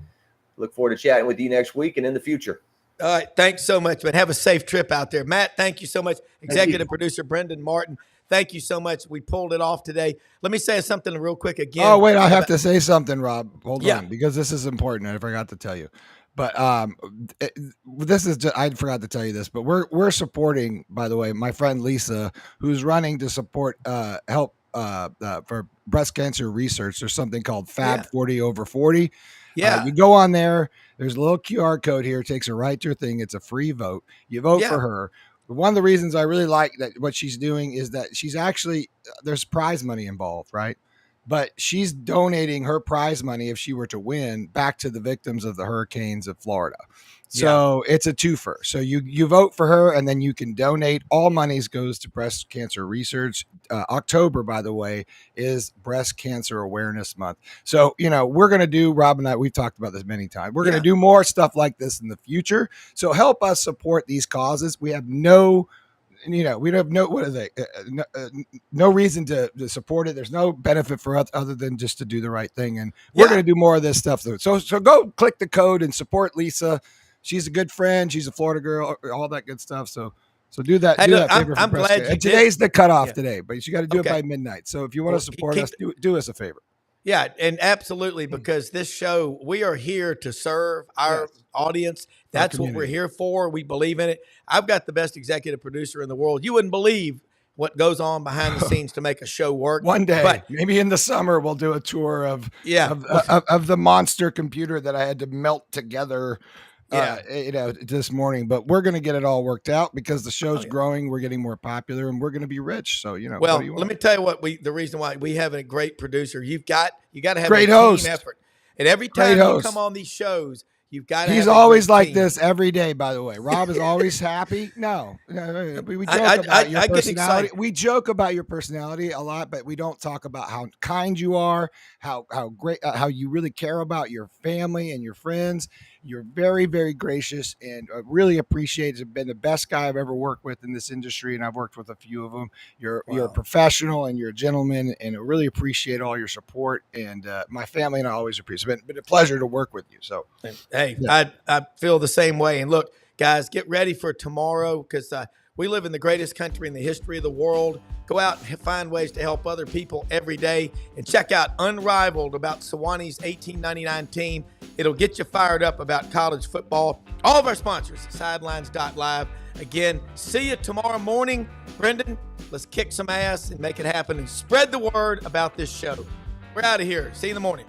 look forward to chatting with you next week and in the future. All right. Thanks so much, man. Have a safe trip out there. Matt, thank you so much. Executive producer Brendan Martin, thank you so much. We pulled it off today. Let me say something real quick again. Oh, wait, I have to say something, Rob. Hold on, because this is important. I forgot to tell you. But this is just, I forgot to tell you this, but we're supporting, by the way, my friend Lisa, who's running to support help for breast cancer research. There's something called Fab 40 over 40. Yeah. You go on there. There's a little QR code here. It takes her right to her thing. It's a free vote. You vote for her. But one of the reasons I really like that what she's doing is that she's actually there's prize money involved, right? But she's donating her prize money if she were to win back to the victims of the hurricanes of Florida. So it's a twofer. So you vote for her and then you can donate. All monies goes to breast cancer research. October, by the way, is Breast Cancer Awareness Month. So, we're going to do, Rob and I, we've talked about this many times. We're going to do more stuff like this in the future. So help us support these causes. We have no reason to support it. There's no benefit for us other than just to do the right thing. And we're going to do more of this stuff. So go click the code and support Lisa. She's a good friend. She's a Florida girl, all that good stuff. So do that. Hey, do look, that favor. I'm glad you today's did. the cutoff today, but you got to do it by midnight. So if you want to support us, do us a favor. Yeah, and absolutely, because this show, we are here to serve our audience. That's what we're here for. We believe in it. I've got the best executive producer in the world. You wouldn't believe what goes on behind the scenes to make a show work. One day, maybe in the summer, we'll do a tour of the monster computer that I had to melt together. This morning, but we're going to get it all worked out because the show's growing. We're getting more popular and we're going to be rich. So, well, let me tell you the reason why we have a great producer, you got to have great a host. team effort. And every time you come on these shows, you've got to He's always like this every day, by the way. Rob is always happy. No, we joke about your personality. We joke about your personality a lot, but we don't talk about how kind you are, how great, how you really care about your family and your friends. You're very, very gracious and really appreciate it. You've been the best guy I've ever worked with in this industry, and I've worked with a few of them. You're a professional and you're a gentleman, and I really appreciate all your support. And my family and I always appreciate it. It's been a pleasure to work with you. So, hey, I feel the same way. And look, guys, get ready for tomorrow because we live in the greatest country in the history of the world. Go out and find ways to help other people every day and check out Unrivaled about Sewannee's 1899 team. It'll get you fired up about college football. All of our sponsors, sidelines.live. Again, see you tomorrow morning. Brendan, let's kick some ass and make it happen and spread the word about this show. We're out of here. See you in the morning.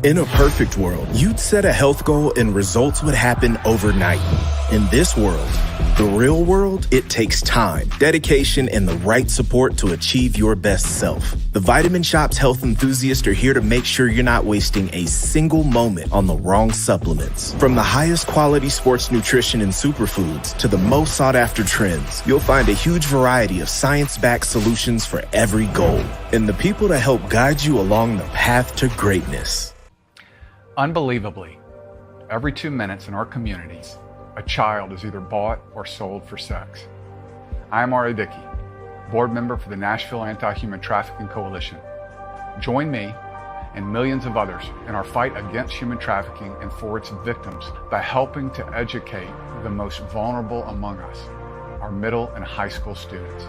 In a perfect world, you'd set a health goal and results would happen overnight. In this world, the real world, it takes time, dedication, and the right support to achieve your best self. The Vitamin Shop's health enthusiasts are here to make sure you're not wasting a single moment on the wrong supplements. From the highest quality sports nutrition and superfoods to the most sought after trends, you'll find a huge variety of science-backed solutions for every goal. And the people to help guide you along the path to greatness. Unbelievably, every 2 minutes in our communities, a child is either bought or sold for sex. I am Ari Dickey, board member for the Nashville Anti-Human Trafficking Coalition. Join me and millions of others in our fight against human trafficking and for its victims by helping to educate the most vulnerable among us, our middle and high school students.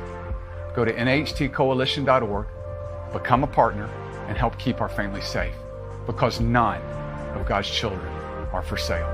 Go to nhtcoalition.org, become a partner, and help keep our families safe, because none of God's children are for sale.